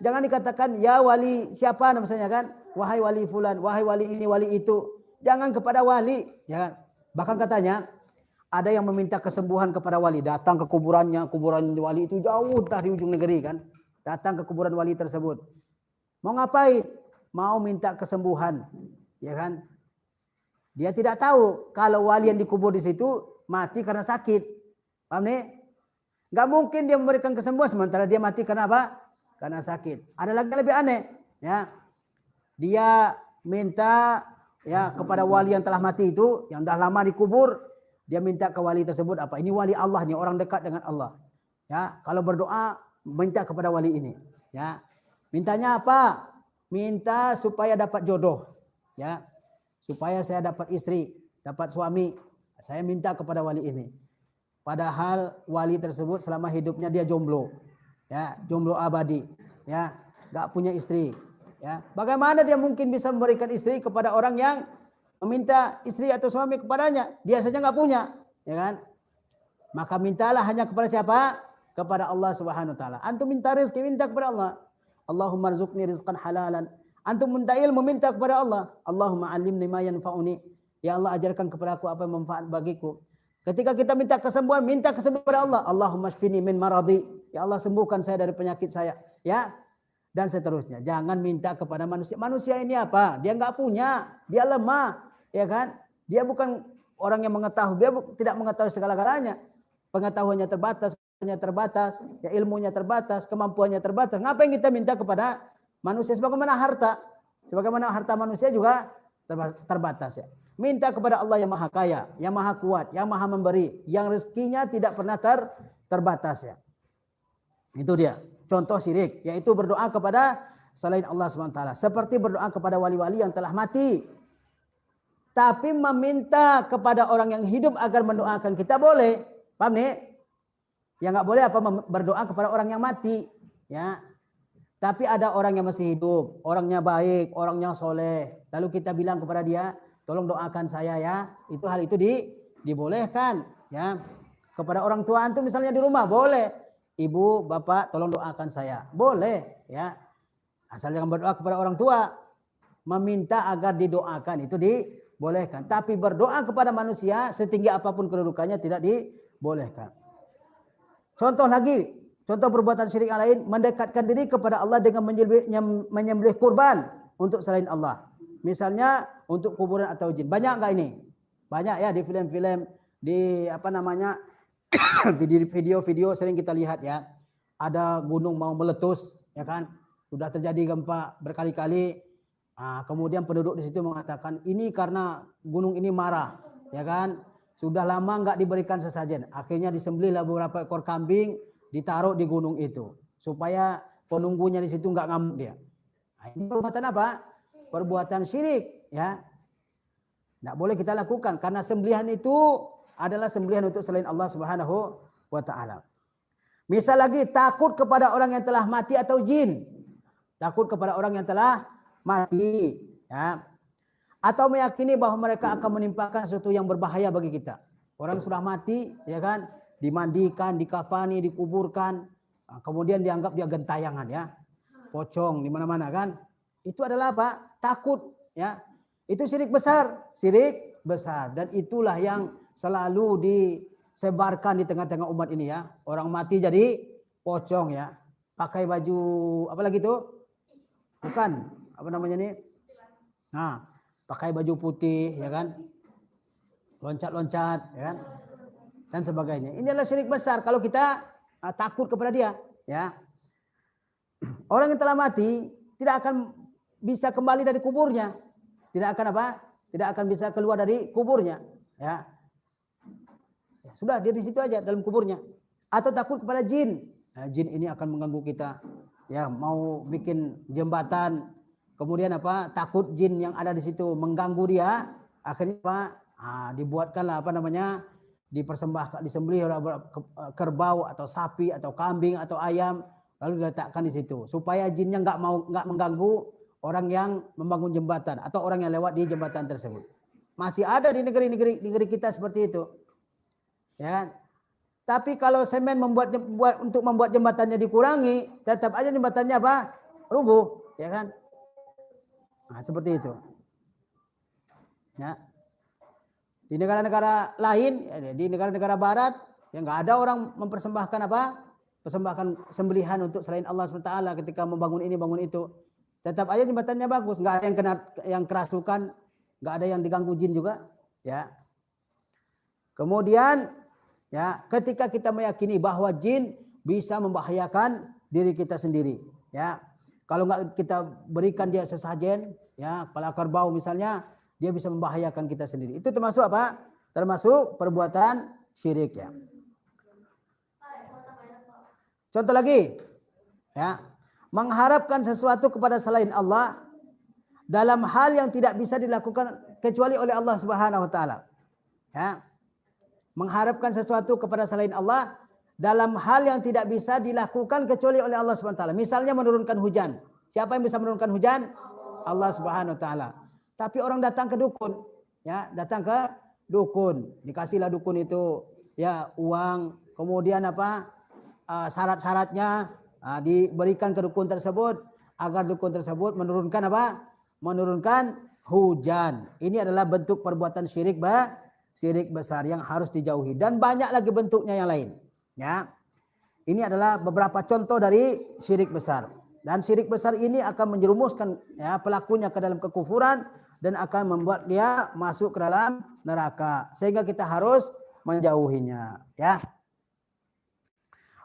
Jangan dikatakan ya wali siapa namanya, kan? Wahai wali fulan, wahai wali ini, wali itu. Jangan kepada wali, ya kan? Bahkan katanya ada yang meminta kesembuhan kepada wali, datang ke kuburannya, kuburan wali itu jauh dari ujung negeri, kan? Datang ke kuburan wali tersebut. Mau ngapain? Mau minta kesembuhan, ya kan? Dia tidak tahu kalau wali yang dikubur di situ mati karena sakit. Paham nih? Nggak mungkin dia memberikan kesembuhan sementara dia mati karena apa? Karena sakit. Ada lagi yang lebih aneh, ya. Dia minta ya kepada wali yang telah mati itu, yang dah lama dikubur, dia minta ke wali tersebut apa? Ini wali Allah nih, orang dekat dengan Allah. Ya, kalau berdoa minta kepada wali ini, ya. Mintanya apa? Minta supaya dapat jodoh, ya. Supaya saya dapat istri, dapat suami. Saya minta kepada wali ini. Padahal wali tersebut selama hidupnya dia jomblo, ya, jomblo abadi, ya, nggak punya istri, ya. Bagaimana dia mungkin bisa memberikan istri kepada orang yang meminta istri atau suami kepadanya? Dia saja nggak punya, ya kan? Maka mintalah hanya kepada siapa? Kepada Allah Subhanahu Wa Taala. Antum minta rezeki, minta kepada Allah. Allahumma rzuqni rizqan halalan. Antum minta ilmu, minta kepada Allah. Allahumma alimni ma yanfa'uni. Ya Allah, ajarkan kepada aku apa yang manfaat bagiku. Ketika kita minta kesembuhan, minta kesembuhan kepada Allah. Allahumma shfini min maradi. Ya Allah, sembuhkan saya dari penyakit saya. Ya, dan seterusnya. Jangan minta kepada manusia. Manusia ini apa? Dia nggak punya. Dia lemah, ya kan? Dia bukan orang yang mengetahui. Dia tidak mengetahui segala-galanya. Pengetahuannya terbatas, ya, ilmunya terbatas, kemampuannya terbatas. Ngapain kita minta kepada manusia? Sebagaimana harta manusia juga terbatas, ya. Minta kepada Allah yang maha kaya, yang maha kuat, yang maha memberi, yang rezekinya tidak pernah terbatas, ya. Itu dia contoh syirik, yaitu berdoa kepada selain Allah SWT. Seperti berdoa kepada wali-wali yang telah mati. Tapi meminta kepada orang yang hidup agar mendoakan kita boleh. Paham nih? Ya nggak boleh apa berdoa kepada orang yang mati, ya. Tapi ada orang yang masih hidup, orangnya baik, orangnya soleh. Lalu kita bilang kepada dia, tolong doakan saya ya. Itu hal itu dibolehkan, ya. Kepada orang tua antum misalnya di rumah boleh. Ibu, bapak, tolong doakan saya. Boleh, ya. Asal jangan berdoa kepada orang tua. Meminta agar didoakan itu dibolehkan. Tapi berdoa kepada manusia setinggi apapun kedudukannya tidak dibolehkan. Contoh lagi, contoh perbuatan syirik yang lain, mendekatkan diri kepada Allah dengan menyembelih kurban untuk selain Allah. Misalnya untuk kuburan atau jin. Banyak enggak ini? Banyak ya di film-film, di apa namanya video-video sering kita lihat, ya. Ada gunung mau meletus, ya kan? Sudah terjadi gempa berkali-kali. Kemudian penduduk di situ mengatakan ini karena gunung ini marah, ya kan? Sudah lama enggak diberikan sesajen. Akhirnya disembelihlah beberapa ekor kambing, ditaruh di gunung itu supaya penunggunya di situ enggak ngamuk dia. Ini perbuatan apa? Perbuatan syirik, ya. Enggak boleh kita lakukan karena sembelihan itu adalah sembelihan untuk selain Allah Subhanahu wa taala. Misal lagi takut kepada orang yang telah mati atau jin. Takut kepada orang yang telah mati, ya. Atau meyakini bahwa mereka akan menimpakan sesuatu yang berbahaya bagi kita. Orang sudah mati, ya kan, dimandikan, dikafani, dikuburkan, kemudian dianggap dia gentayangan, ya, pocong di mana-mana, kan? Itu adalah apa? Takut, ya. Itu syirik besar, dan itulah yang selalu disebarkan di tengah-tengah umat ini, ya. Orang mati jadi pocong, ya. Pakai baju apa lagi tuh? Bukan, apa namanya nih? Nah, pakai baju putih, ya kan, loncat-loncat, ya kan, dan sebagainya. Ini adalah syirik besar kalau kita takut kepada dia, ya. Orang yang telah mati tidak akan bisa kembali dari kuburnya, tidak akan apa? Tidak akan bisa keluar dari kuburnya, ya. Sudah dia di situ aja dalam kuburnya. Atau takut kepada jin, jin ini akan mengganggu kita, ya, mau bikin jembatan. Kemudian apa? Takut jin yang ada di situ mengganggu dia. Akhirnya apa? Dibuatkanlah apa namanya? Dipersembahkan, disembelih kerbau atau sapi atau kambing atau ayam, lalu diletakkan di situ supaya jinnya nggak mengganggu orang yang membangun jembatan atau orang yang lewat di jembatan tersebut. Masih ada di negeri kita seperti itu, ya kan? Tapi kalau semen untuk membuat jembatannya dikurangi, tetap aja jembatannya apa? Rubuh, ya kan? Seperti itu. Ya. Di negara-negara lain, di negara-negara barat, ya nggak ada orang mempersembahkan apa? Persembahkan sembelihan untuk selain Allah SWT ketika membangun ini, bangun itu. Tetap aja jembatannya bagus, nggak ada yang kerasukan, nggak ada yang diganggu jin juga, ya. Kemudian Ya, ketika kita meyakini bahwa jin bisa membahayakan diri kita sendiri, ya. Kalau nggak kita berikan dia sesajen, ya, kepala kerbau misalnya, dia bisa membahayakan kita sendiri. Itu termasuk apa? Termasuk perbuatan syirik, ya. Contoh lagi, ya, mengharapkan sesuatu kepada selain Allah dalam hal yang tidak bisa dilakukan kecuali oleh Allah Subhanahu wa taala. Ya. Mengharapkan sesuatu kepada selain Allah dalam hal yang tidak bisa dilakukan kecuali oleh Allah Subhanahu wa taala. Misalnya menurunkan hujan. Siapa yang bisa menurunkan hujan? Allah Subhanahu wa taala. Tapi orang datang ke dukun, ya, datang ke dukun, dikasihlah dukun itu ya uang, kemudian apa? Syarat-syaratnya diberikan ke dukun tersebut agar dukun tersebut menurunkan apa? Menurunkan hujan. Ini adalah bentuk perbuatan syirik besar yang harus dijauhi, dan banyak lagi bentuknya yang lain, ya. Ini adalah beberapa contoh dari syirik besar, dan syirik besar ini akan menjerumuskan, ya, pelakunya ke dalam kekufuran dan akan membuat dia masuk ke dalam neraka, sehingga kita harus menjauhinya, ya.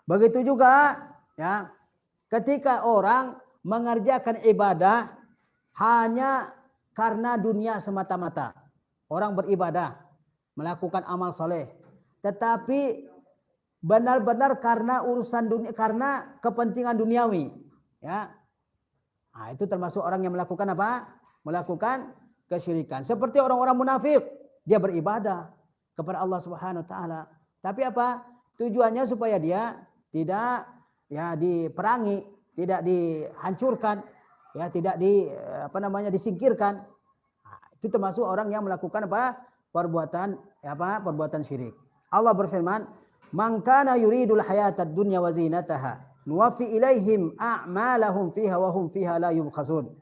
Begitu juga, ya, ketika orang mengerjakan ibadah hanya karena dunia semata-mata. Orang beribadah, melakukan amal soleh, tetapi benar-benar karena urusan dunia, karena kepentingan duniawi, ya. Nah, itu termasuk orang yang melakukan apa? Melakukan kesyirikan. Seperti orang-orang munafik, dia beribadah kepada Allah Subhanahu wa taala, tapi apa? Tujuannya supaya dia tidak, ya, diperangi, tidak dihancurkan, ya, tidak disingkirkan. Nah, itu termasuk orang yang melakukan apa? Perbuatan syirik. Allah berfirman, "Man kana yuridul hayatad dunya wa zinataha, nuwaffi ilaihim a'malahum fiha wa hum fiha la yubkhasun."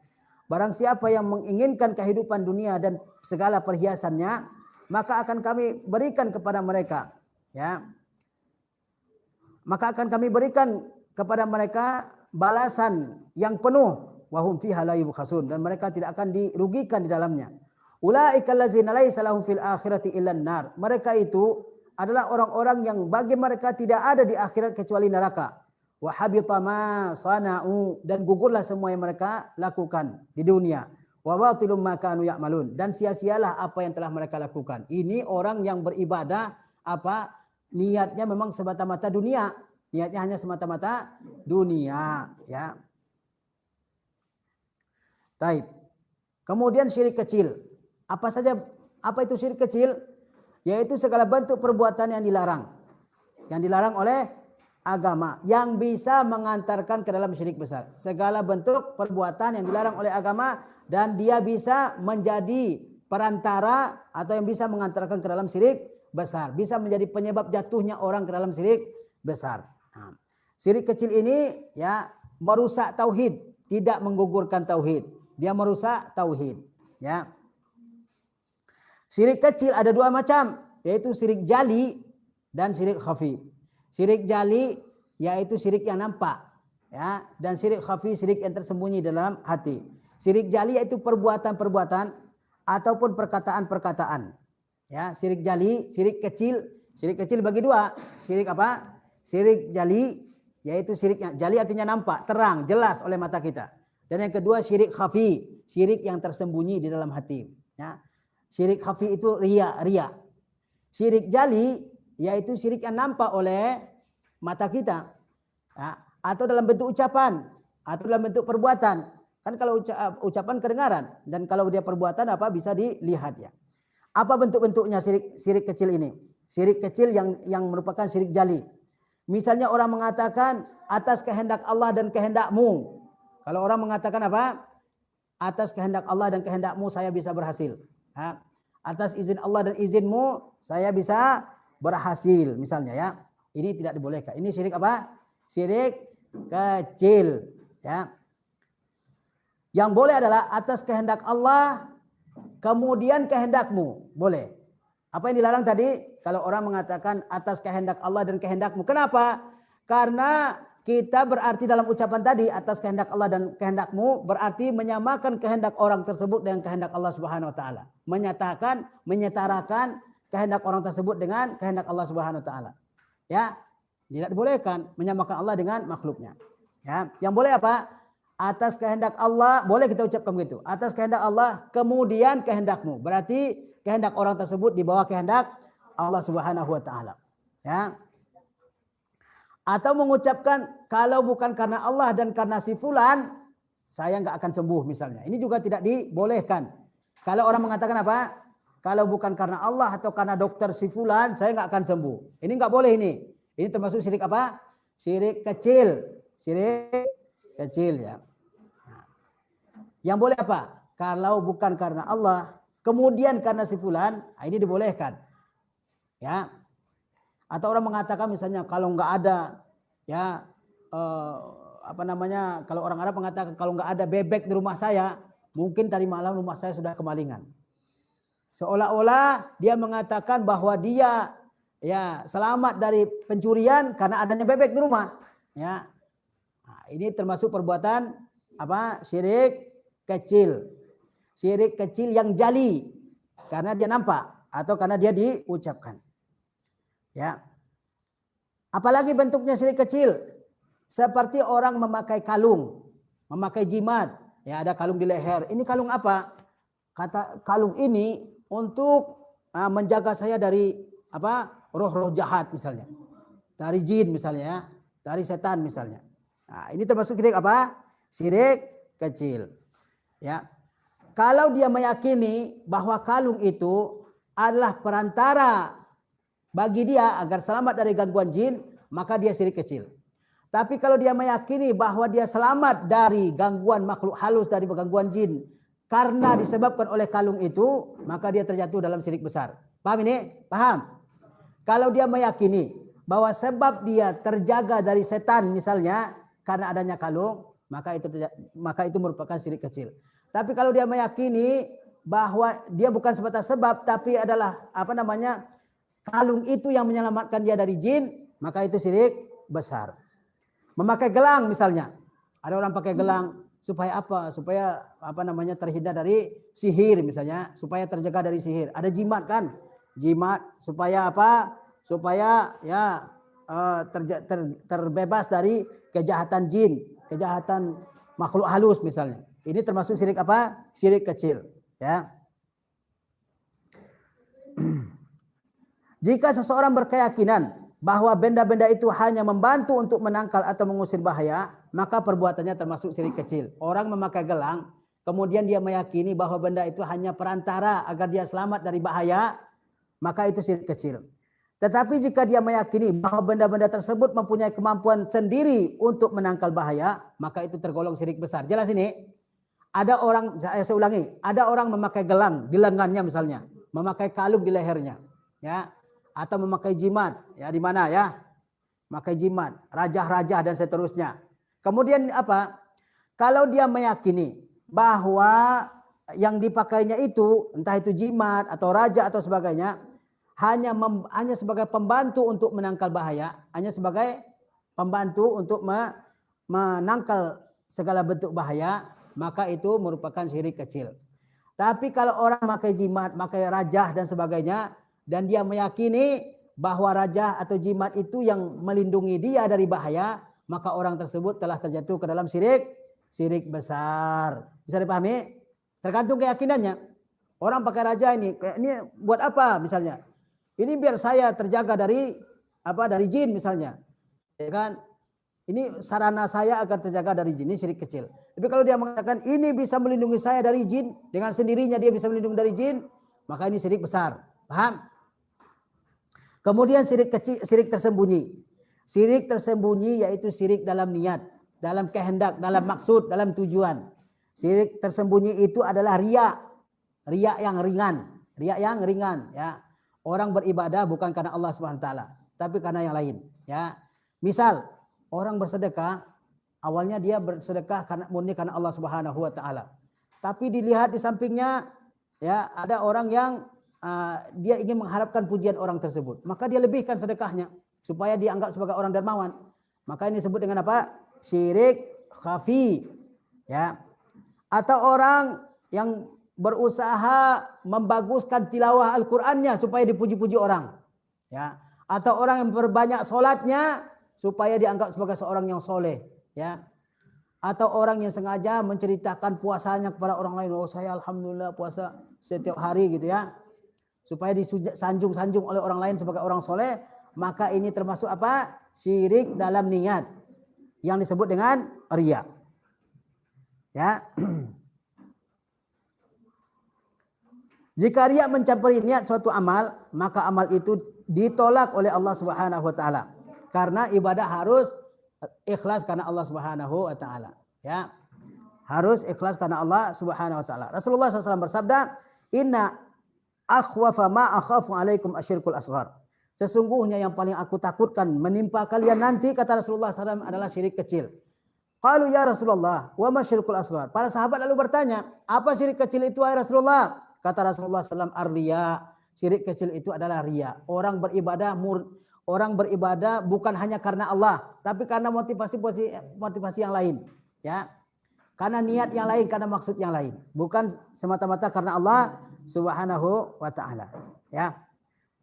Barang siapa yang menginginkan kehidupan dunia dan segala perhiasannya, maka akan kami berikan kepada mereka, ya. Maka akan kami berikan kepada mereka balasan yang penuh, wa hum fiha la yubkhasun, dan mereka tidak akan dirugikan di dalamnya. Ulaika allazina laisa lahum fil akhirati illan nar. Mereka itu adalah orang-orang yang bagi mereka tidak ada di akhirat kecuali neraka. Wa habita ma sana'u, dan gugurlah semua yang mereka lakukan di dunia. Wa batilum ma kanu ya'malun, dan sia-sialah apa yang telah mereka lakukan. Ini orang yang beribadah apa? Niatnya memang semata-mata dunia. Niatnya hanya semata-mata dunia, ya. Baik. Kemudian syirik kecil. Apa itu syirik kecil? Yaitu segala bentuk perbuatan yang dilarang. Yang dilarang oleh agama, yang bisa mengantarkan ke dalam syirik besar. Segala bentuk perbuatan yang dilarang oleh agama dan dia bisa menjadi perantara atau yang bisa mengantarkan ke dalam syirik besar. Bisa menjadi penyebab jatuhnya orang ke dalam syirik besar. Nah, syirik kecil ini, ya, merusak tauhid, tidak menggugurkan tauhid. Dia merusak tauhid, ya. Syirik kecil ada dua macam, yaitu syirik jali dan syirik khafi. Syirik jali yaitu syirik yang nampak, ya, dan syirik khafi syirik yang tersembunyi dalam hati. Syirik jali yaitu perbuatan-perbuatan ataupun perkataan-perkataan. Ya, syirik jali, syirik kecil bagi dua. Syirik apa? Syirik jali yaitu syirik yang jali artinya nampak, terang, jelas oleh mata kita. Dan yang kedua syirik khafi, syirik yang tersembunyi di dalam hati, ya. Syirik khafi itu riya. Syirik jali yaitu syirik yang nampak oleh mata kita, ya, atau dalam bentuk ucapan atau dalam bentuk perbuatan. Kan kalau ucapan kedengaran, dan kalau dia perbuatan apa bisa dilihat, ya. Apa bentuk-bentuknya syirik kecil ini? Syirik kecil yang merupakan syirik jali. Misalnya orang mengatakan atas kehendak Allah dan kehendakmu. Kalau orang mengatakan apa? Atas kehendak Allah dan kehendakmu saya bisa berhasil. Ya. Atas izin Allah dan izinmu saya bisa berhasil, misalnya, ya. Ini tidak dibolehkan. Ini syirik apa? Syirik kecil, ya. Yang boleh adalah atas kehendak Allah kemudian kehendakmu, boleh. Apa yang dilarang tadi? Kalau orang mengatakan atas kehendak Allah dan kehendakmu. Kenapa? Karena kita berarti dalam ucapan tadi atas kehendak Allah dan kehendakmu berarti menyamakan kehendak orang tersebut dengan kehendak Allah Subhanahu wa taala. Menyetarakan kehendak orang tersebut dengan kehendak Allah Subhanahu wa taala. Ya, tidak dibolehkan menyamakan Allah dengan makhluknya. Ya, yang boleh apa? Atas kehendak Allah, boleh kita ucapkan begitu. Atas kehendak Allah, kemudian kehendakmu. Berarti kehendak orang tersebut di bawah kehendak Allah Subhanahu wa taala. Ya. Atau mengucapkan kalau bukan karena Allah dan karena si fulan, saya nggak akan sembuh misalnya. Ini juga tidak dibolehkan. Kalau orang mengatakan apa? Kalau bukan karena Allah atau karena dokter si fulan, saya nggak akan sembuh. Ini nggak boleh ini. Ini termasuk syirik apa? Syirik kecil. Syirik kecil ya. Nah, yang boleh apa? Kalau bukan karena Allah, kemudian karena si fulan, ini dibolehkan. Ya. Atau orang mengatakan misalnya kalau nggak ada ya kalau orang Arab mengatakan kalau nggak ada bebek di rumah saya, mungkin tadi malam rumah saya sudah kemalingan. Seolah-olah dia mengatakan bahwa dia ya selamat dari pencurian karena adanya bebek di rumah. Ya, nah, ini termasuk perbuatan apa? Syirik kecil. Syirik kecil yang jali karena dia nampak atau karena dia diucapkan. Ya. Apalagi bentuknya syirik kecil, seperti orang memakai kalung, memakai jimat. Ya, ada kalung di leher. Ini kalung apa? Kata kalung ini untuk menjaga saya dari apa? Roh-roh jahat misalnya. Dari jin misalnya ya, dari setan misalnya. Nah, ini termasuk syirik apa? Syirik kecil. Ya. Kalau dia meyakini bahwa kalung itu adalah perantara bagi dia agar selamat dari gangguan jin, maka dia syirik kecil. Tapi kalau dia meyakini bahwa dia selamat dari gangguan makhluk halus, dari gangguan jin, karena disebabkan oleh kalung itu, maka dia terjatuh dalam syirik besar. Paham ini? Paham? Kalau dia meyakini bahwa sebab dia terjaga dari setan misalnya karena adanya kalung, maka itu merupakan syirik kecil. Tapi kalau dia meyakini bahwa dia bukan sebatas sebab, tapi adalah kalung itu yang menyelamatkan dia dari jin, maka itu syirik besar. Memakai gelang misalnya, ada orang pakai gelang. Supaya apa? Supaya terhindar dari sihir misalnya, supaya terjaga dari sihir. Ada jimat kan? Jimat supaya apa? Supaya ya terbebas dari kejahatan jin, kejahatan makhluk halus misalnya. Ini termasuk syirik apa? Syirik kecil, ya. Jika seseorang berkeyakinan bahwa benda-benda itu hanya membantu untuk menangkal atau mengusir bahaya, maka perbuatannya termasuk syirik kecil. Orang memakai gelang, kemudian dia meyakini bahwa benda itu hanya perantara agar dia selamat dari bahaya, maka itu syirik kecil. Tetapi jika dia meyakini bahwa benda-benda tersebut mempunyai kemampuan sendiri untuk menangkal bahaya, maka itu tergolong syirik besar. Jelas ini? Ada orang, saya ulangi, ada orang memakai gelang di lengannya misalnya, memakai kalung di lehernya, ya, atau memakai jimat, ya di mana ya? Memakai jimat, rajah-rajah dan seterusnya. Kemudian apa? Kalau dia meyakini bahwa yang dipakainya itu, entah itu jimat atau raja atau sebagainya, hanya sebagai pembantu untuk menangkal bahaya, hanya sebagai pembantu untuk menangkal segala bentuk bahaya, maka itu merupakan syirik kecil. Tapi kalau orang memakai jimat, memakai rajah dan sebagainya, dan dia meyakini bahwa rajah atau jimat itu yang melindungi dia dari bahaya, maka orang tersebut telah terjatuh ke dalam syirik besar. Bisa dipahami? Tergantung keyakinannya. Orang pakai raja ini buat apa misalnya? Ini biar saya terjaga dari jin misalnya. Ya kan? Ini sarana saya agar terjaga dari jin, ini syirik kecil. Tapi kalau dia mengatakan ini bisa melindungi saya dari jin, dengan sendirinya dia bisa melindungi dari jin, maka ini syirik besar. Paham? Kemudian syirik kecil, syirik tersembunyi. Syirik tersembunyi yaitu syirik dalam niat, dalam kehendak, dalam maksud, dalam tujuan. Syirik tersembunyi itu adalah riya. Riya yang ringan. Riya yang ringan, ya. Orang beribadah bukan karena Allah Subhanahu wa taala, tapi karena yang lain, ya. Misal orang bersedekah, awalnya dia bersedekah murni karena Allah Subhanahu wa taala. Tapi dilihat di sampingnya, ya, ada orang yang dia ingin mengharapkan pujian orang tersebut, maka dia lebihkan sedekahnya supaya dianggap sebagai orang dermawan. Maka ini disebut dengan apa? Syirik khafi, ya. Atau orang yang berusaha membaguskan tilawah Al-Qur'annya supaya dipuji-puji orang. Ya, atau orang yang berbanyak salatnya supaya dianggap sebagai seorang yang soleh, ya. Atau orang yang sengaja menceritakan puasanya kepada orang lain, oh saya alhamdulillah puasa setiap hari gitu ya, supaya disanjung-sanjung oleh orang lain sebagai orang soleh, maka ini termasuk apa? Syirik dalam niat yang disebut dengan riya. Ya. Jika riya mencampuri niat suatu amal, maka amal itu ditolak oleh Allah Subhanahu wa taala. Karena ibadah harus ikhlas karena Allah Subhanahu wa taala, ya. Harus ikhlas karena Allah Subhanahu wa taala. Rasulullah SAW bersabda, "Inna akhwafa ma akhafu alaikum asyirkul asghar." Sesungguhnya yang paling aku takutkan menimpa kalian nanti, kata Rasulullah SAW, adalah syirik kecil. Qalu ya Rasulullah, wa ma syirkul asghar? Para sahabat lalu bertanya, apa syirik kecil itu wahai Rasulullah? Kata Rasulullah SAW, ar-riya. Syirik kecil itu adalah riya. Orang beribadah bukan hanya karena Allah, tapi karena motivasi yang lain, ya. Karena niat yang lain, karena maksud yang lain, bukan semata-mata karena Allah Subhanahu wa taala, ya.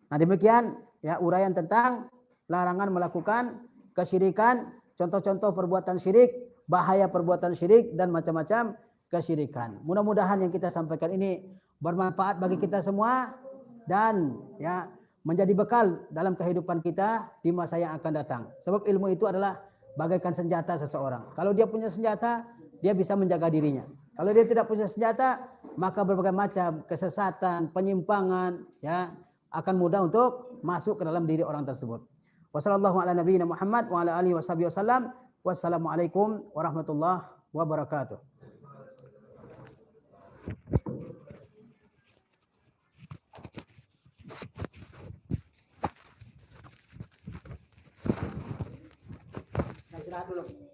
Nah, demikian ya uraian tentang larangan melakukan kesyirikan, contoh-contoh perbuatan syirik, bahaya perbuatan syirik dan macam-macam kesyirikan. Mudah-mudahan yang kita sampaikan ini bermanfaat bagi kita semua dan ya menjadi bekal dalam kehidupan kita di masa yang akan datang. Sebab ilmu itu adalah bagaikan senjata seseorang. Kalau dia punya senjata, dia bisa menjaga dirinya. Kalau dia tidak punya senjata, maka berbagai macam kesesatan, penyimpangan ya akan mudah untuk masuk ke dalam diri orang tersebut. Wassalamualaikum warahmatullahi wabarakatuh. Istirahat dulu.